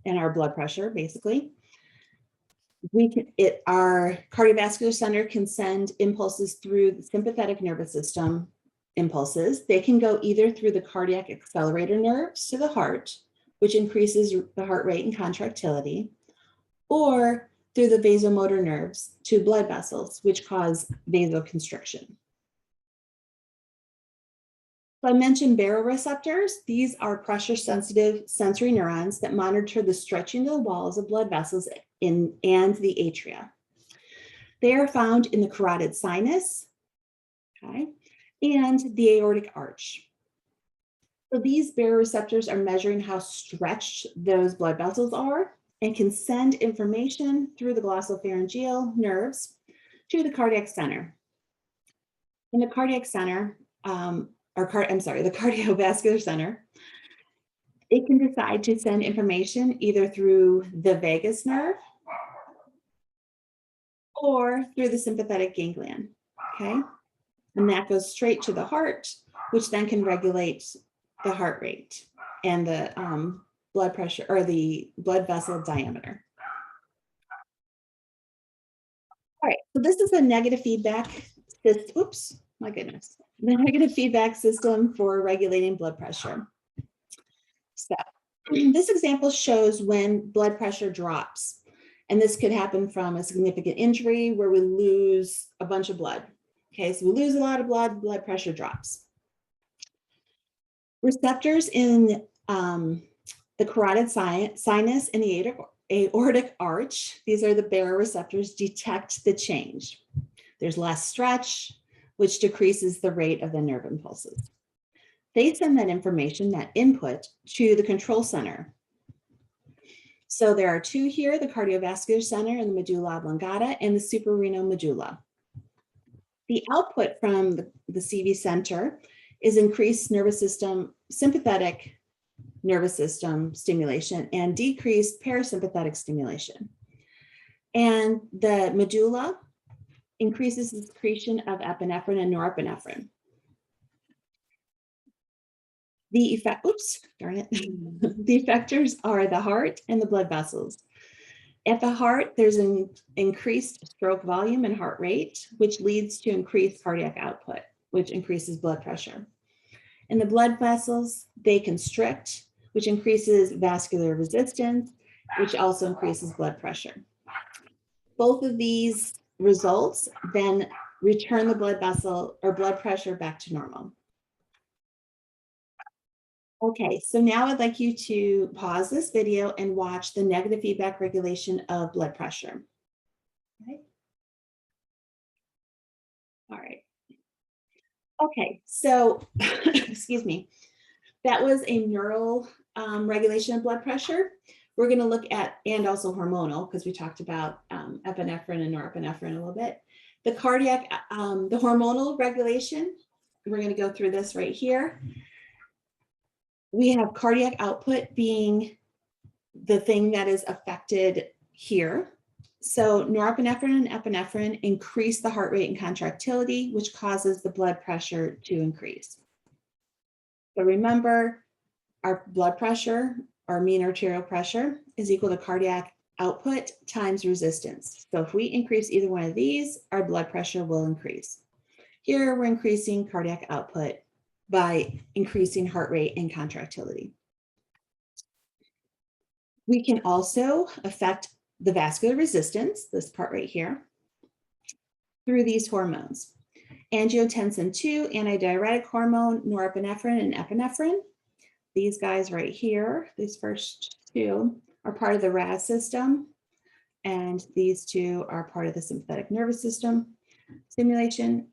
Speaker 1: our blood pressure, basically, our cardiovascular center can send impulses through the sympathetic nervous system impulses. They can go either through the cardiac accelerator nerves to the heart, which increases the heart rate and contractility, or through the vasomotor nerves to blood vessels, which cause vasoconstriction. So I mentioned baroreceptors. These are pressure-sensitive sensory neurons that monitor the stretching of the walls of blood vessels and the atria. They are found in the carotid sinus, okay, and the aortic arch. So these baroreceptors are measuring how stretched those blood vessels are and can send information through the glossopharyngeal nerves to the cardiac center. In the cardiac center, the cardiovascular center, it can decide to send information either through the vagus nerve or through the sympathetic ganglion, okay? And that goes straight to the heart, which then can regulate the heart rate and the blood pressure or the blood vessel diameter. All right, so this is a negative feedback system. Oops, my goodness. The negative feedback system for regulating blood pressure. So this example shows when blood pressure drops. And this could happen from a significant injury where we lose a bunch of blood. Okay, so we lose a lot of blood pressure drops. Receptors in the carotid sinus and the aortic arch, these are the baroreceptors, detect the change. There's less stretch, which decreases the rate of the nerve impulses. They send that information, that input, to the control center. So there are two here, the cardiovascular center and the medulla oblongata and the suprarenal medulla. The output from the CV center is increased nervous system, sympathetic nervous system stimulation and decreased parasympathetic stimulation. And the medulla increases the secretion of epinephrine and norepinephrine. The effectors are the heart and the blood vessels. At the heart, there's an increased stroke volume and heart rate, which leads to increased cardiac output, which increases blood pressure. In the blood vessels, they constrict, which increases vascular resistance, which also increases blood pressure. Both of these results then return the blood vessel or blood pressure back to normal. Okay, so now I'd like you to pause this video and watch the negative feedback regulation of blood pressure. Okay. All right. Okay, so, excuse me, that was a neural regulation of blood pressure. We're going to look at, and also hormonal, because we talked about epinephrine and norepinephrine a little bit. The cardiac, the hormonal regulation, we're going to go through this right here. We have cardiac output being the thing that is affected here. So norepinephrine and epinephrine increase the heart rate and contractility, which causes the blood pressure to increase. So remember, our blood pressure, our mean arterial pressure, is equal to cardiac output times resistance. So if we increase either one of these, our blood pressure will increase. Here, we're increasing cardiac output by increasing heart rate and contractility. We can also affect the vascular resistance, this part right here, through these hormones. Angiotensin II, antidiuretic hormone, norepinephrine and epinephrine. These guys right here, these first two, are part of the RAS system, and these two are part of the sympathetic nervous system stimulation.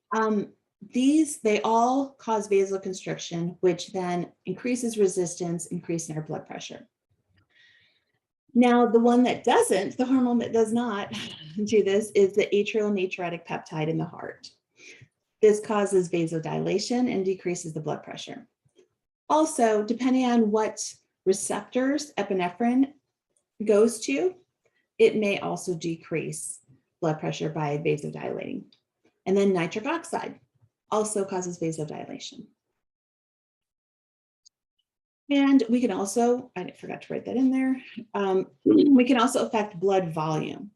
Speaker 1: They all cause vasoconstriction, which then increases resistance, increasing our blood pressure. Now, the one that doesn't, the hormone that does not do this, is the atrial natriuretic peptide in the heart. This causes vasodilation and decreases the blood pressure. Also, depending on what receptors epinephrine goes to, it may also decrease blood pressure by vasodilating. And then nitric oxide also causes vasodilation. And we can also, I forgot to write that in there, we can also affect blood volume.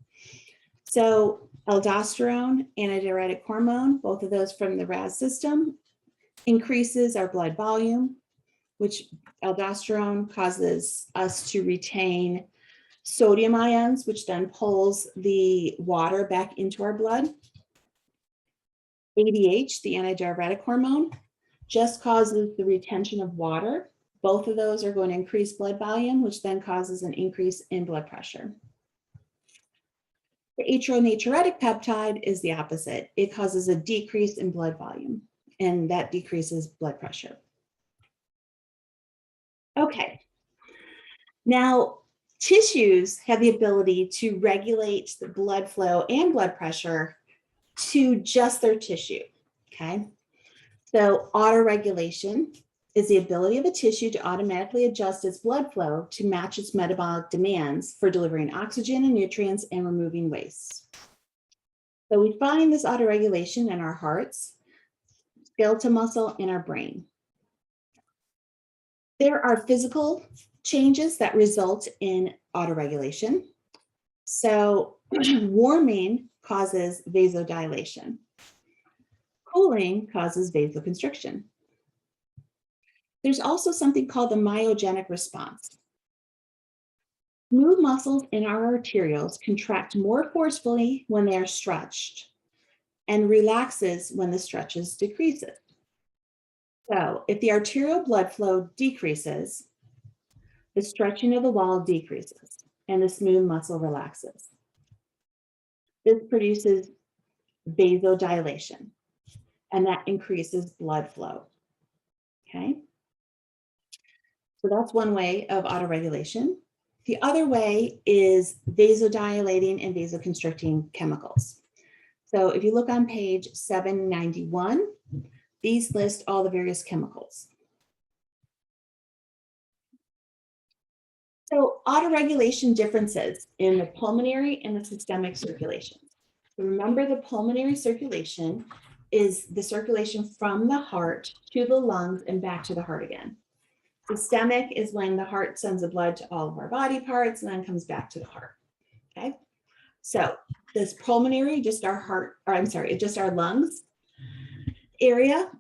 Speaker 1: So aldosterone, antidiuretic hormone, both of those from the RAS system, increases our blood volume, which aldosterone causes us to retain sodium ions, which then pulls the water back into our blood. ADH, the antidiuretic hormone, just causes the retention of water. Both of those are going to increase blood volume, which then causes an increase in blood pressure. The atrial natriuretic peptide is the opposite. It causes a decrease in blood volume, and that decreases blood pressure. Okay. Now, tissues have the ability to regulate the blood flow and blood pressure to just their tissue, okay? So autoregulation is the ability of a tissue to automatically adjust its blood flow to match its metabolic demands for delivering oxygen and nutrients and removing waste. So we find this autoregulation in our hearts, skeletal muscle, and our brain. There are physical changes that result in autoregulation. So warming causes vasodilation. Cooling causes vasoconstriction. There's also something called the myogenic response. Smooth muscles in our arterioles contract more forcefully when they are stretched and relaxes when the stretches decreases. So if the arterial blood flow decreases, the stretching of the wall decreases and the smooth muscle relaxes. This produces vasodilation, and that increases blood flow, okay? So that's one way of autoregulation. The other way is vasodilating and vasoconstricting chemicals. So if you look on page 791, these list all the various chemicals. So autoregulation differences in the pulmonary and the systemic circulation. So remember, the pulmonary circulation is the circulation from the heart to the lungs and back to the heart again. Systemic is when the heart sends the blood to all of our body parts and then comes back to the heart, okay? So this pulmonary, just our heart, or I'm sorry, just our lungs area,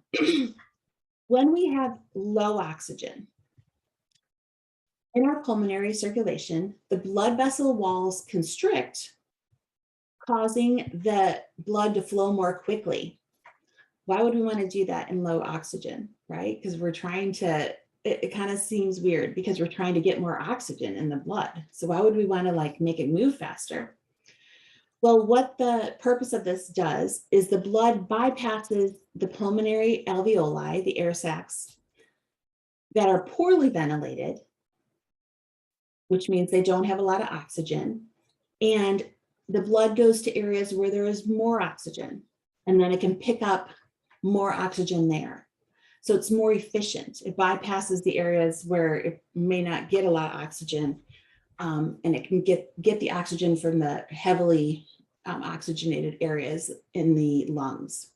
Speaker 1: when we have low oxygen in our pulmonary circulation, the blood vessel walls constrict, causing the blood to flow more quickly. Why would we want to do that in low oxygen, right? Because we're trying to, it kind of seems weird because we're trying to get more oxygen in the blood. So why would we want to like make it move faster? Well, what the purpose of this does is the blood bypasses the pulmonary alveoli, the air sacs that are poorly ventilated, which means they don't have a lot of oxygen. And the blood goes to areas where there is more oxygen, and then it can pick up more oxygen there. So it's more efficient. It bypasses the areas where it may not get a lot of oxygen, and it can get the oxygen from the heavily oxygenated areas in the lungs.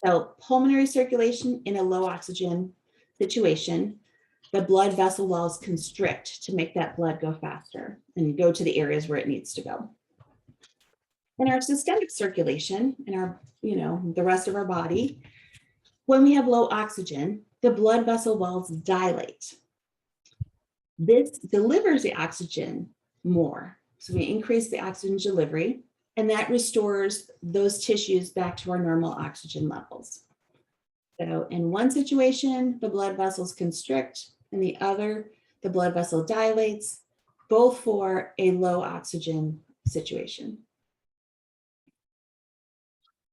Speaker 1: So pulmonary circulation in a low oxygen situation, the blood vessel walls constrict to make that blood go faster and go to the areas where it needs to go. In our systemic circulation, in our, the rest of our body, when we have low oxygen, the blood vessel walls dilate. This delivers the oxygen more. So we increase the oxygen delivery, and that restores those tissues back to our normal oxygen levels. So in one situation, the blood vessels constrict, in the other, the blood vessel dilates, both for a low oxygen situation.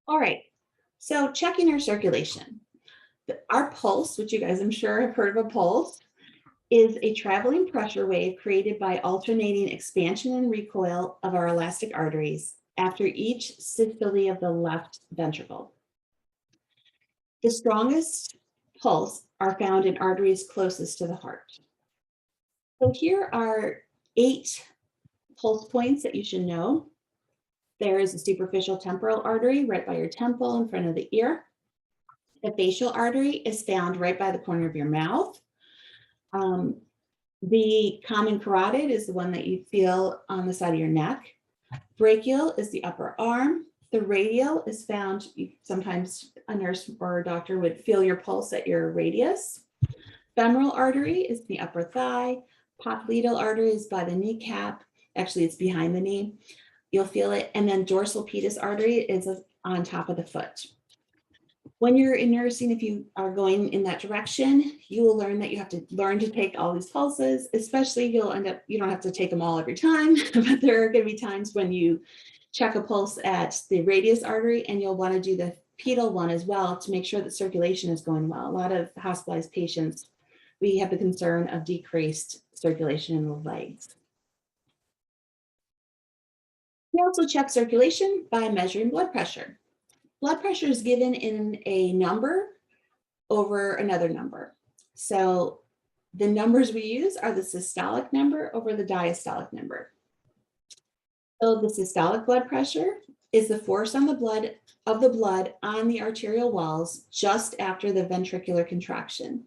Speaker 1: All right, so checking our circulation. Our pulse, which you guys I'm sure have heard of a pulse, is a traveling pressure wave created by alternating expansion and recoil of our elastic arteries after each systole of the left ventricle. The strongest pulse are found in arteries closest to the heart. So here are 8 pulse points that you should know. There is a superficial temporal artery right by your temple in front of the ear. The facial artery is found right by the corner of your mouth. The common carotid is the one that you feel on the side of your neck. Brachial is the upper arm. The radial is found, sometimes a nurse or a doctor would feel your pulse at your radius. Femoral artery is the upper thigh. Popliteal artery is by the kneecap. Actually, it's behind the knee. You'll feel it. And then dorsal pedis artery is on top of the foot. When you're in nursing, if you are going in that direction, you will learn that you have to learn to take all these pulses, especially you don't have to take them all every time, but there are going to be times when you check a pulse at the radius artery, and you'll want to do the pedal one as well to make sure that circulation is going well. A lot of hospitalized patients, we have the concern of decreased circulation in the legs. We also check circulation by measuring blood pressure. blood pressure is given in a number over another number. So the numbers we use are the systolic number over the diastolic number. So the systolic blood pressure is the force on the blood on the arterial walls just after the ventricular contraction.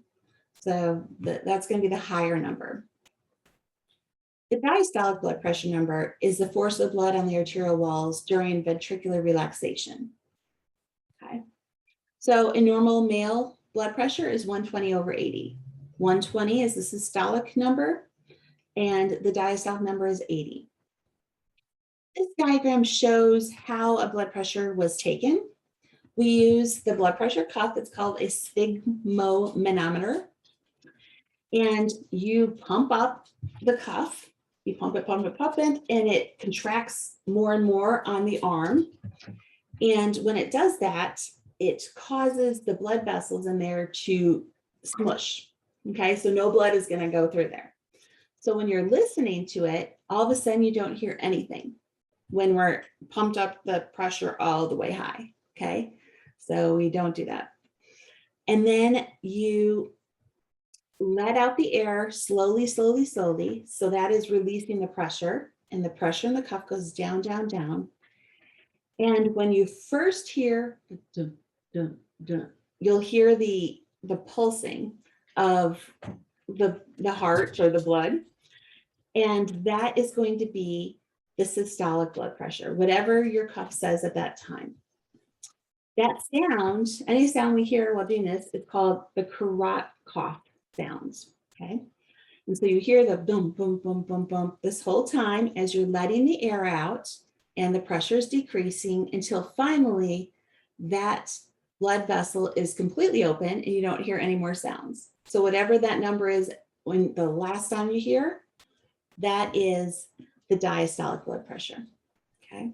Speaker 1: So that's going to be the higher number. The diastolic blood pressure number is the force of blood on the arterial walls during ventricular relaxation. Okay. So a normal male blood pressure is 120 over 80. 120 is the systolic number, and the diastolic number is 80. This diagram shows how a blood pressure was taken. We use the blood pressure cuff. It's called a sphygmomanometer. And you pump up the cuff. You pump it, and it contracts more and more on the arm. And when it does that, it causes the blood vessels in there to smush. Okay, so no blood is going to go through there. So when you're listening to it, all of a sudden you don't hear anything when we're pumped up the pressure all the way high. Okay, so we don't do that. And then you let out the air slowly, slowly, slowly. So that is releasing the pressure, and the pressure in the cuff goes down, down, down. And when you first hear, dun, dun, dun, you'll hear the pulsing of the heart or the blood. And that is going to be the systolic blood pressure, whatever your cuff says at that time. That sound, any sound we hear while doing this, is called the Kurrat cough sounds, okay? And so you hear the boom, boom, boom, boom, boom this whole time as you're letting the air out and the pressure is decreasing until finally that blood vessel is completely open and you don't hear any more sounds. So whatever that number is, when the last time you hear, that is the diastolic blood pressure, okay?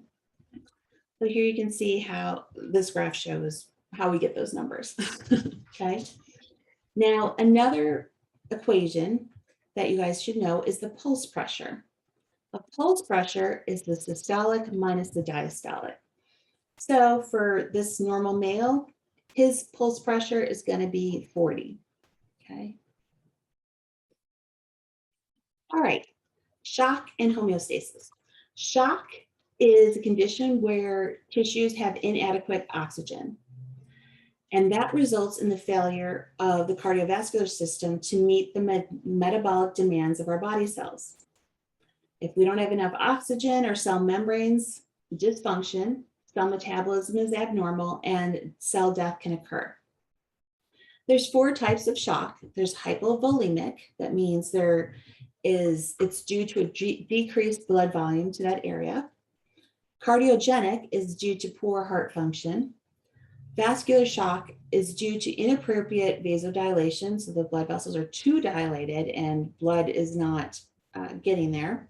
Speaker 1: So here you can see how this graph shows how we get those numbers, okay? Now, another equation that you guys should know is the pulse pressure. A pulse pressure is the systolic minus the diastolic. So for this normal male, his pulse pressure is going to be 40, okay? All right, shock and homeostasis. Shock is a condition where tissues have inadequate oxygen. And that results in the failure of the cardiovascular system to meet the metabolic demands of our body cells. If we don't have enough oxygen, our cell membranes dysfunction, cell metabolism is abnormal, and cell death can occur. There's 4 types of shock. There's hypovolemic, that means it's due to a decreased blood volume to that area. Cardiogenic is due to poor heart function. Vascular shock is due to inappropriate vasodilation, so the blood vessels are too dilated and blood is not getting there.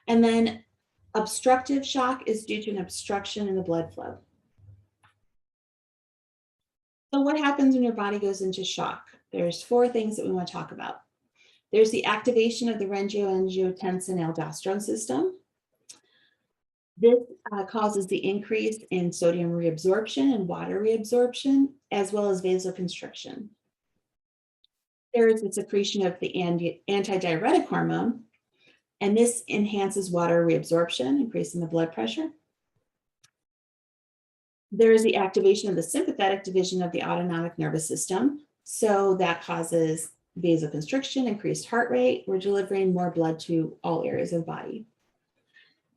Speaker 1: And then obstructive shock is due to an obstruction in the blood flow. So what happens when your body goes into shock? There's 4 things that we want to talk about. There's the activation of the renin-angiotensin-aldosterone system. This causes the increase in sodium reabsorption and water reabsorption, as well as vasoconstriction. There is the secretion of the antidiuretic hormone, and this enhances water reabsorption, increasing the blood pressure. There is the activation of the sympathetic division of the autonomic nervous system. So that causes vasoconstriction, increased heart rate. We're delivering more blood to all areas of the body.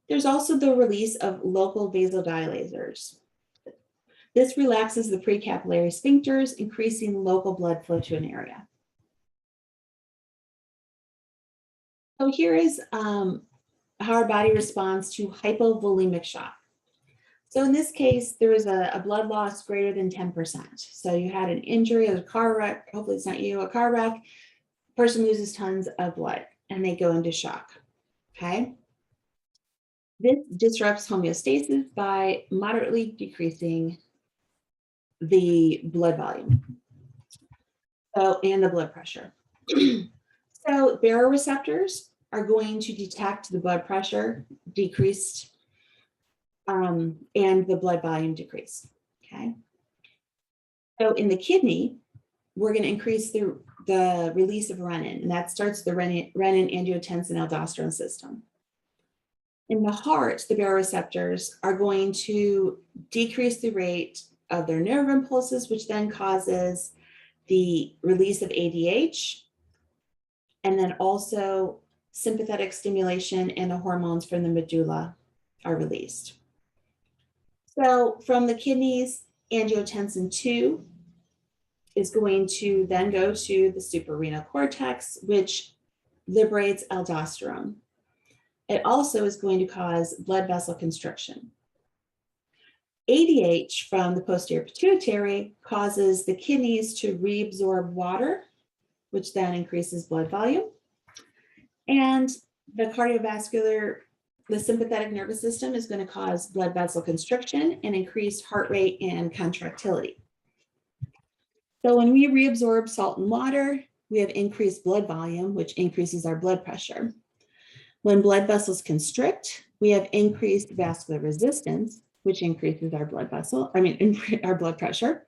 Speaker 1: There's also the release of local vasodilators. This relaxes the precapillary sphincters, increasing local blood flow to an area. So here is how our body responds to hypovolemic shock. So in this case, there was a blood loss greater than 10%. So you had an injury, a car wreck, hopefully it's not you, a car wreck, person loses tons of blood and they go into shock, okay? This disrupts homeostasis by moderately decreasing the blood volume and the blood pressure. So baroreceptors are going to detect the blood pressure decreased and the blood volume decrease. okay? So in the kidney, we're going to increase the release of renin, and that starts the renin-angiotensin-aldosterone system. In the heart, the baroreceptors are going to decrease the rate of their nerve impulses, which then causes the release of ADH, and then also sympathetic stimulation and the hormones from the medulla are released. So from the kidneys, angiotensin 2 is going to then go to the suprarenal cortex, which liberates aldosterone. It also is going to cause blood vessel constriction. ADH from the posterior pituitary causes the kidneys to reabsorb water, which then increases blood volume. And the sympathetic nervous system is going to cause blood vessel constriction and increased heart rate and contractility. So when we reabsorb salt and water, we have increased blood volume, which increases our blood pressure. When blood vessels constrict, we have increased vascular resistance, which increases our our blood pressure.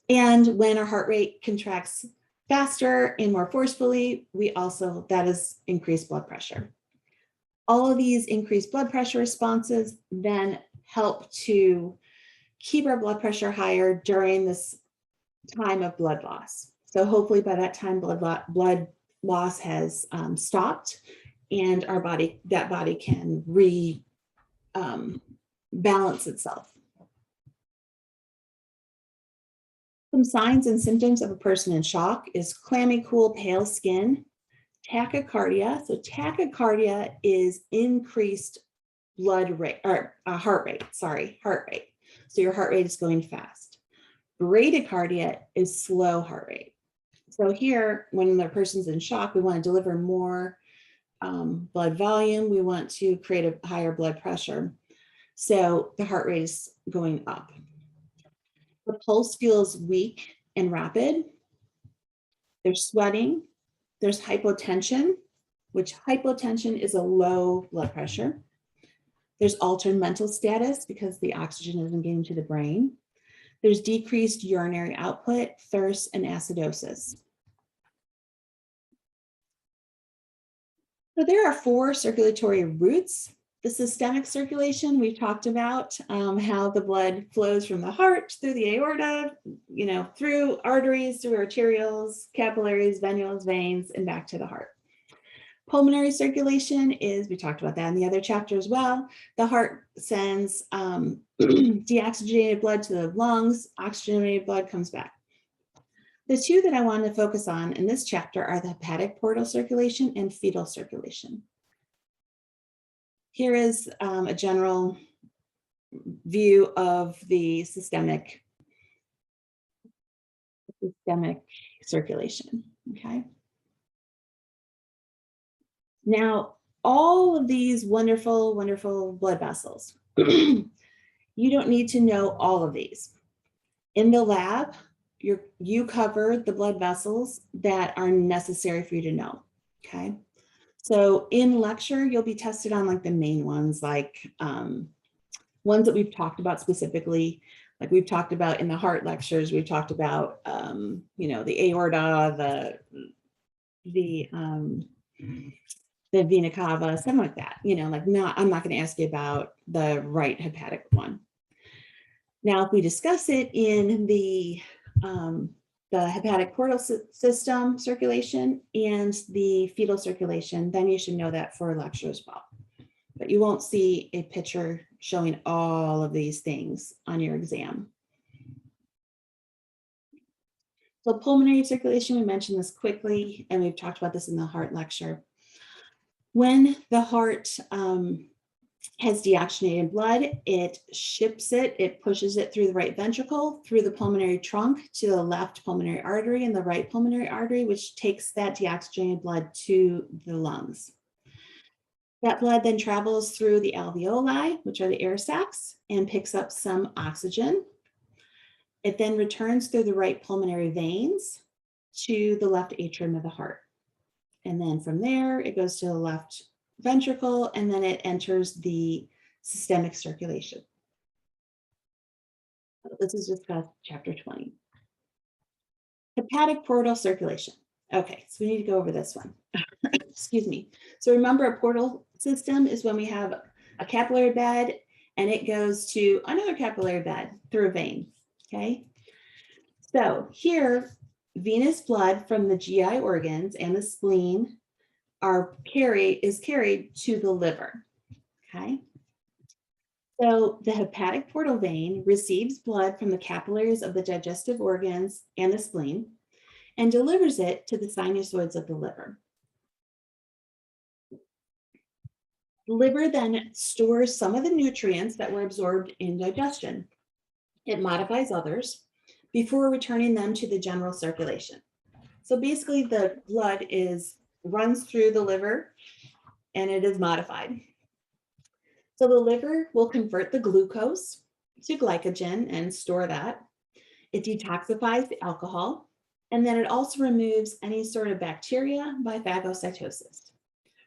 Speaker 1: And when our heart rate contracts faster and more forcefully, that is increased blood pressure. All of these increased blood pressure responses then help to keep our blood pressure higher during this time of blood loss. So hopefully by that time, blood loss has stopped, and that body can balance itself. Some signs and symptoms of a person in shock is clammy, cool, pale skin, tachycardia. So tachycardia is increased heart rate. So your heart rate is going fast. Bradycardia is slow heart rate. So here, when the person's in shock, we want to deliver more blood volume. We want to create a higher blood pressure. So the heart rate is going up. The pulse feels weak and rapid. There's sweating. There's hypotension, which hypotension is a low blood pressure. There's altered mental status because the oxygen isn't getting to the brain. There's decreased urinary output, thirst, and acidosis. So there are 4 circulatory routes. The systemic circulation, we've talked about how the blood flows from the heart through the aorta, through arteries, through arterioles, capillaries, venules, veins, and back to the heart. Pulmonary circulation we talked about that in the other chapter as well. The heart sends deoxygenated blood to the lungs, oxygenated blood comes back. The 2 that I want to focus on in this chapter are the hepatic portal circulation and fetal circulation. Here is a general view of the systemic circulation, okay? Now, all of these wonderful, wonderful blood vessels, you don't need to know all of these. In the lab, you cover the blood vessels that are necessary for you to know, okay? So in lecture, you'll be tested on like the main ones, like ones that we've talked about specifically, like we've talked about in the heart lectures, we've talked about, the aorta, the vena cava, something like that, I'm not going to ask you about the right hepatic one. Now, if we discuss it in the hepatic portal system circulation and the fetal circulation, then you should know that for a lecture as well. But you won't see a picture showing all of these things on your exam. So pulmonary circulation, we mentioned this quickly, and we've talked about this in the heart lecture. When the heart has deoxygenated blood, it pushes it through the right ventricle, through the pulmonary trunk to the left pulmonary artery and the right pulmonary artery, which takes that deoxygenated blood to the lungs. That blood then travels through the alveoli, which are the air sacs, and picks up some oxygen. It then returns through the right pulmonary veins to the left atrium of the heart. And then from there, it goes to the left ventricle, and then it enters the systemic circulation. This is just chapter 20. Hepatic portal circulation. Okay, so we need to go over this one. Excuse me. So remember, a portal system is when we have a capillary bed and it goes to another capillary bed through a vein. Okay. So here, venous blood from the GI organs and the spleen is carried to the liver. Okay. So the hepatic portal vein receives blood from the capillaries of the digestive organs and the spleen and delivers it to the sinusoids of the liver. The liver then stores some of the nutrients that were absorbed in digestion. It modifies others before returning them to the general circulation. So basically the blood runs through the liver and it is modified. So the liver will convert the glucose to glycogen and store that. It detoxifies the alcohol, and then it also removes any sort of bacteria by phagocytosis.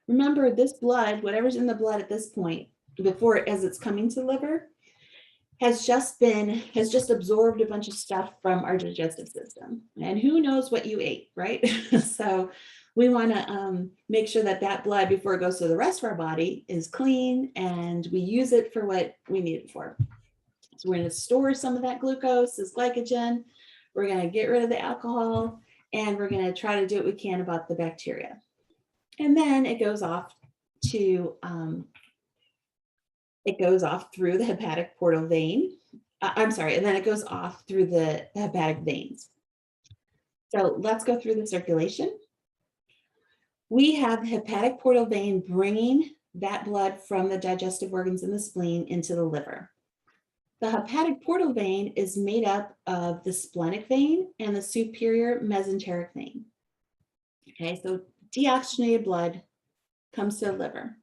Speaker 1: Remember, this blood, whatever's in the blood at this point, as it's coming to the liver, has just absorbed a bunch of stuff from our digestive system. And who knows what you ate, right? So we want to make sure that blood, before it goes to the rest of our body, is clean and we use it for what we need it for. So we're going to store some of that glucose as glycogen. We're going to get rid of the alcohol, and we're going to try to do what we can about the bacteria. And then it goes off through the hepatic portal vein. And then it goes off through the hepatic veins. So let's go through the circulation. We have the hepatic portal vein bringing that blood from the digestive organs and the spleen into the liver. The hepatic portal vein is made up of the splenic vein and the superior mesenteric vein. Okay, so deoxygenated blood comes to the liver.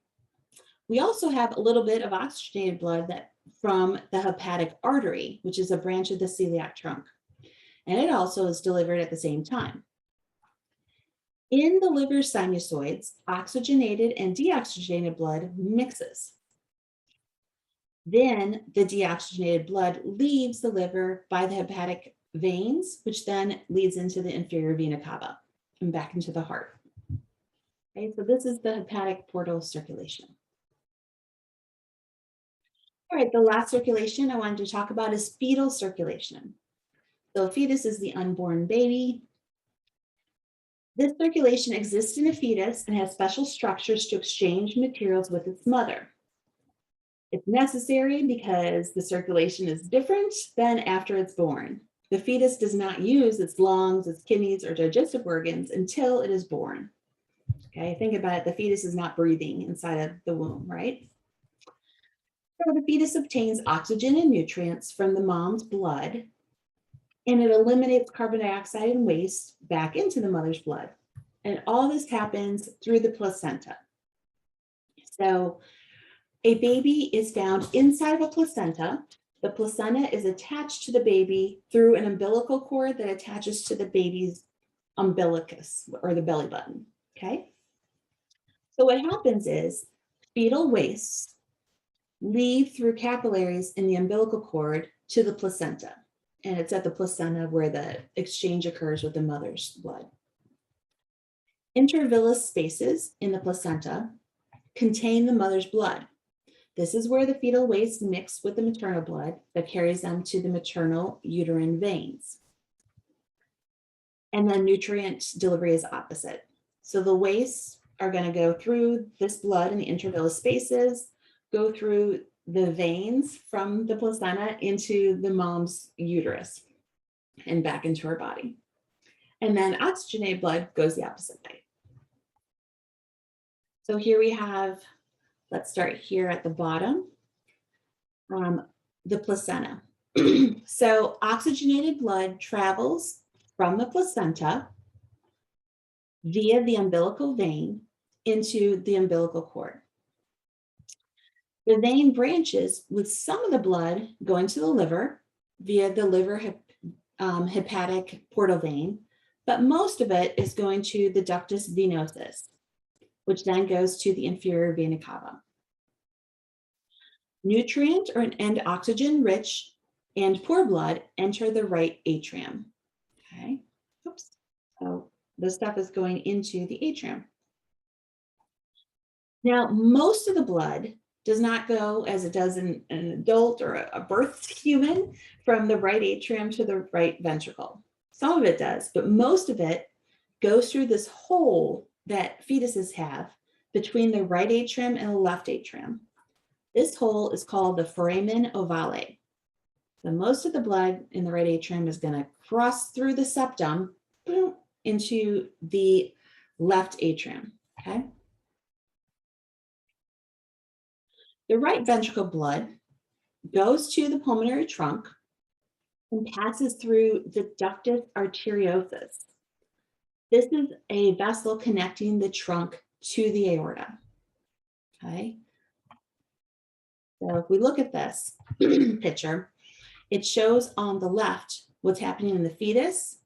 Speaker 1: We also have a little bit of oxygenated blood from the hepatic artery, which is a branch of the celiac trunk. And it also is delivered at the same time. In the liver sinusoids, oxygenated and deoxygenated blood mixes. Then the deoxygenated blood leaves the liver by the hepatic veins, which then leads into the inferior vena cava and back into the heart. Okay, so this is the hepatic portal circulation. All right, the last circulation I wanted to talk about is fetal circulation. So fetus is the unborn baby. This circulation exists in a fetus and has special structures to exchange materials with its mother. It's necessary because the circulation is different than after it's born. The fetus does not use its lungs, its kidneys, or digestive organs until it is born. Okay, think about it. The fetus is not breathing inside of the womb, right? So the fetus obtains oxygen and nutrients from the mom's blood, and it eliminates carbon dioxide and waste back into the mother's blood. And all this happens through the placenta. So a baby is found inside of a placenta. The placenta is attached to the baby through an umbilical cord that attaches to the baby's umbilicus or the belly button, okay? So what happens is fetal wastes leave through capillaries in the umbilical cord to the placenta. And it's at the placenta where the exchange occurs with the mother's blood. Intervillous spaces in the placenta contain the mother's blood. This is where the fetal waste mix with the maternal blood that carries them to the maternal uterine veins. And then nutrient delivery is opposite. So the wastes are going to go through this blood in the intervillous spaces, go through the veins from the placenta into the mom's uterus and back into her body. And then oxygenated blood goes the opposite way. So here we have, let's start here at the bottom, the placenta. So oxygenated blood travels from the placenta via the umbilical vein into the umbilical cord. The vein branches with some of the blood going to the liver via the liver hepatic portal vein, but most of it is going to the ductus venosus, which then goes to the inferior vena cava. Nutrient and oxygen-rich and poor blood enter the right atrium. Okay, oops. So this stuff is going into the atrium. Now, most of the blood does not go as it does in an adult or a birthed human from the right atrium to the right ventricle. Some of it does, but most of it goes through this hole that fetuses have between the right atrium and the left atrium. This hole is called the foramen ovale. So most of the blood in the right atrium is going to cross through the septum into the left atrium. Okay. The right ventricle blood goes to the pulmonary trunk and passes through the ductus arteriosus. This is a vessel connecting the trunk to the aorta. Okay. So if we look at this picture, it shows on the left what's happening in the fetus.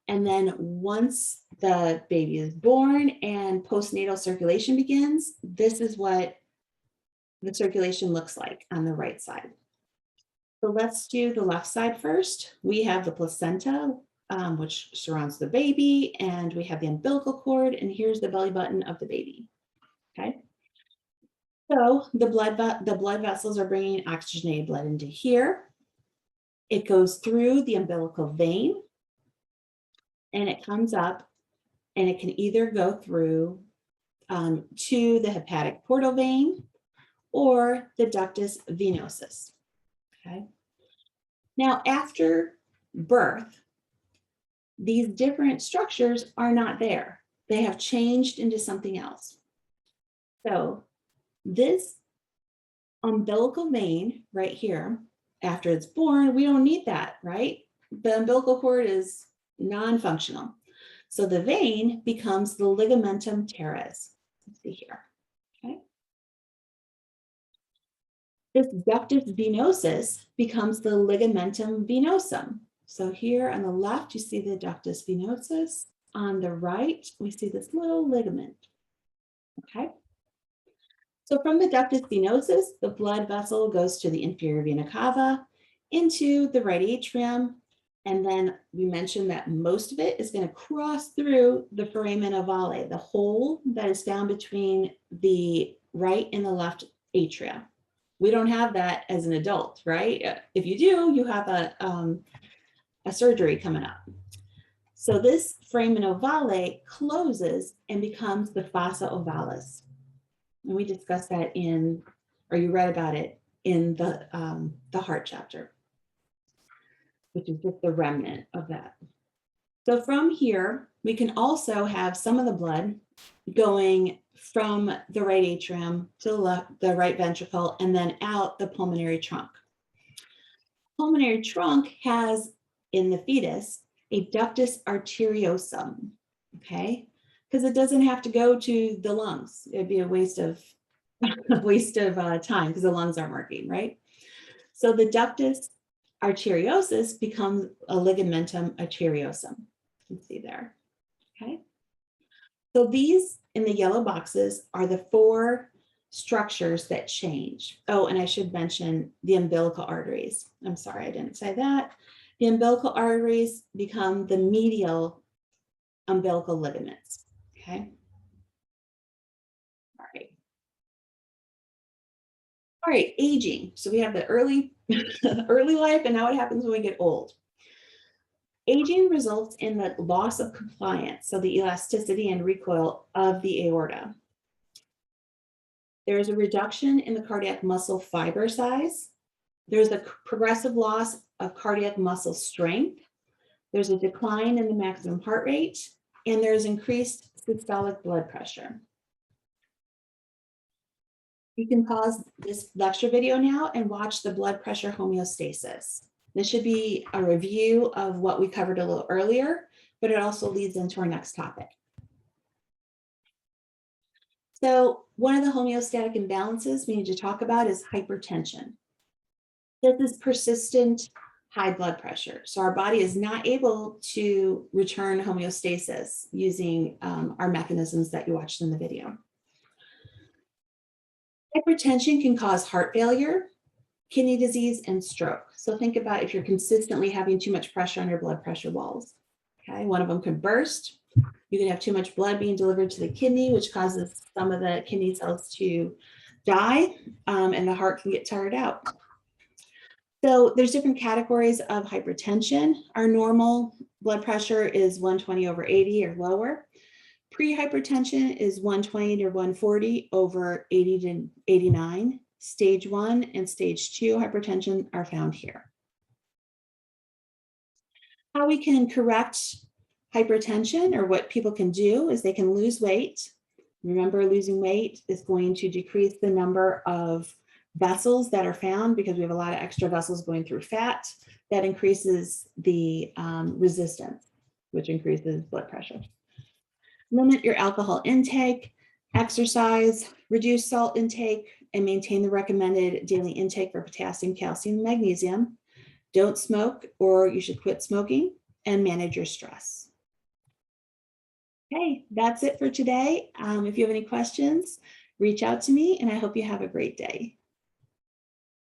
Speaker 1: And then once the baby is born and postnatal circulation begins, this is what the circulation looks like on the right side. So let's do the left side first. We have the placenta, which surrounds the baby, and we have the umbilical cord, and here's the belly button of the baby. Okay. So the blood vessels are bringing oxygenated blood into here. It goes through the umbilical vein, and it comes up, and it can either go through to the hepatic portal vein or the ductus venosus. Okay. Now, after birth, these different structures are not there. They have changed into something else. So this umbilical vein right here, after it's born, we don't need that, right? The umbilical cord is non-functional. So the vein becomes the ligamentum teres. Let's see here. Okay. This ductus venosus becomes the ligamentum venosum. So here on the left, you see the ductus venosus. On the right, we see this little ligament. Okay. So from the ductus venosus, the blood vessel goes to the inferior vena cava, into the right atrium, and then we mentioned that most of it is going to cross through the foramen ovale, the hole that is found between the right and the left atria. We don't have that as an adult, right? If you do, you have a surgery coming up. So this foramen ovale closes and becomes the fossa ovalis. And we discussed that in, or you read about it in the heart chapter, which is just the remnant of that. So from here, we can also have some of the blood going from the right atrium to the right ventricle and then out the pulmonary trunk. Pulmonary trunk has in the fetus a ductus arteriosum, okay? Because it doesn't have to go to the lungs. It'd be a waste of time because the lungs aren't working, right? So the ductus arteriosus becomes a ligamentum arteriosum. You can see there, okay? So these in the yellow boxes are the 4 structures that change. Oh, and I should mention the umbilical arteries. I'm sorry, I didn't say that. The umbilical arteries become the medial umbilical ligaments, okay? All right. All right, aging. So we have the early life, and now what happens when we get old. Aging results in the loss of compliance, so the elasticity and recoil of the aorta. There's a reduction in the cardiac muscle fiber size. There's a progressive loss of cardiac muscle strength. There's a decline in the maximum heart rate, and there's increased systolic blood pressure. You can pause this lecture video now and watch the blood pressure homeostasis. This should be a review of what we covered a little earlier, but it also leads into our next topic. So one of the homeostatic imbalances we need to talk about is hypertension. This is persistent high blood pressure. So our body is not able to return homeostasis using our mechanisms that you watched in the video. Hypertension can cause heart failure, kidney disease, and stroke. So think about if you're consistently having too much pressure on your blood pressure walls. Okay, one of them could burst. You can have too much blood being delivered to the kidney, which causes some of the kidney cells to die, and the heart can get tired out. So there's different categories of hypertension. Our normal blood pressure is 120 over 80 or lower. Pre-hypertension is 120 to 140 over 80 to 89. Stage 1 and stage 2 hypertension are found here. How we can correct hypertension, or what people can do, is they can lose weight. Remember, losing weight is going to decrease the number of vessels that are found because we have a lot of extra vessels going through fat. That increases the resistance, which increases blood pressure. Limit your alcohol intake, exercise, reduce salt intake, and maintain the recommended daily intake for potassium, calcium, and magnesium. Don't smoke, or you should quit smoking, and manage your stress. Okay, that's it for today. If you have any questions, reach out to me, and I hope you have a great day.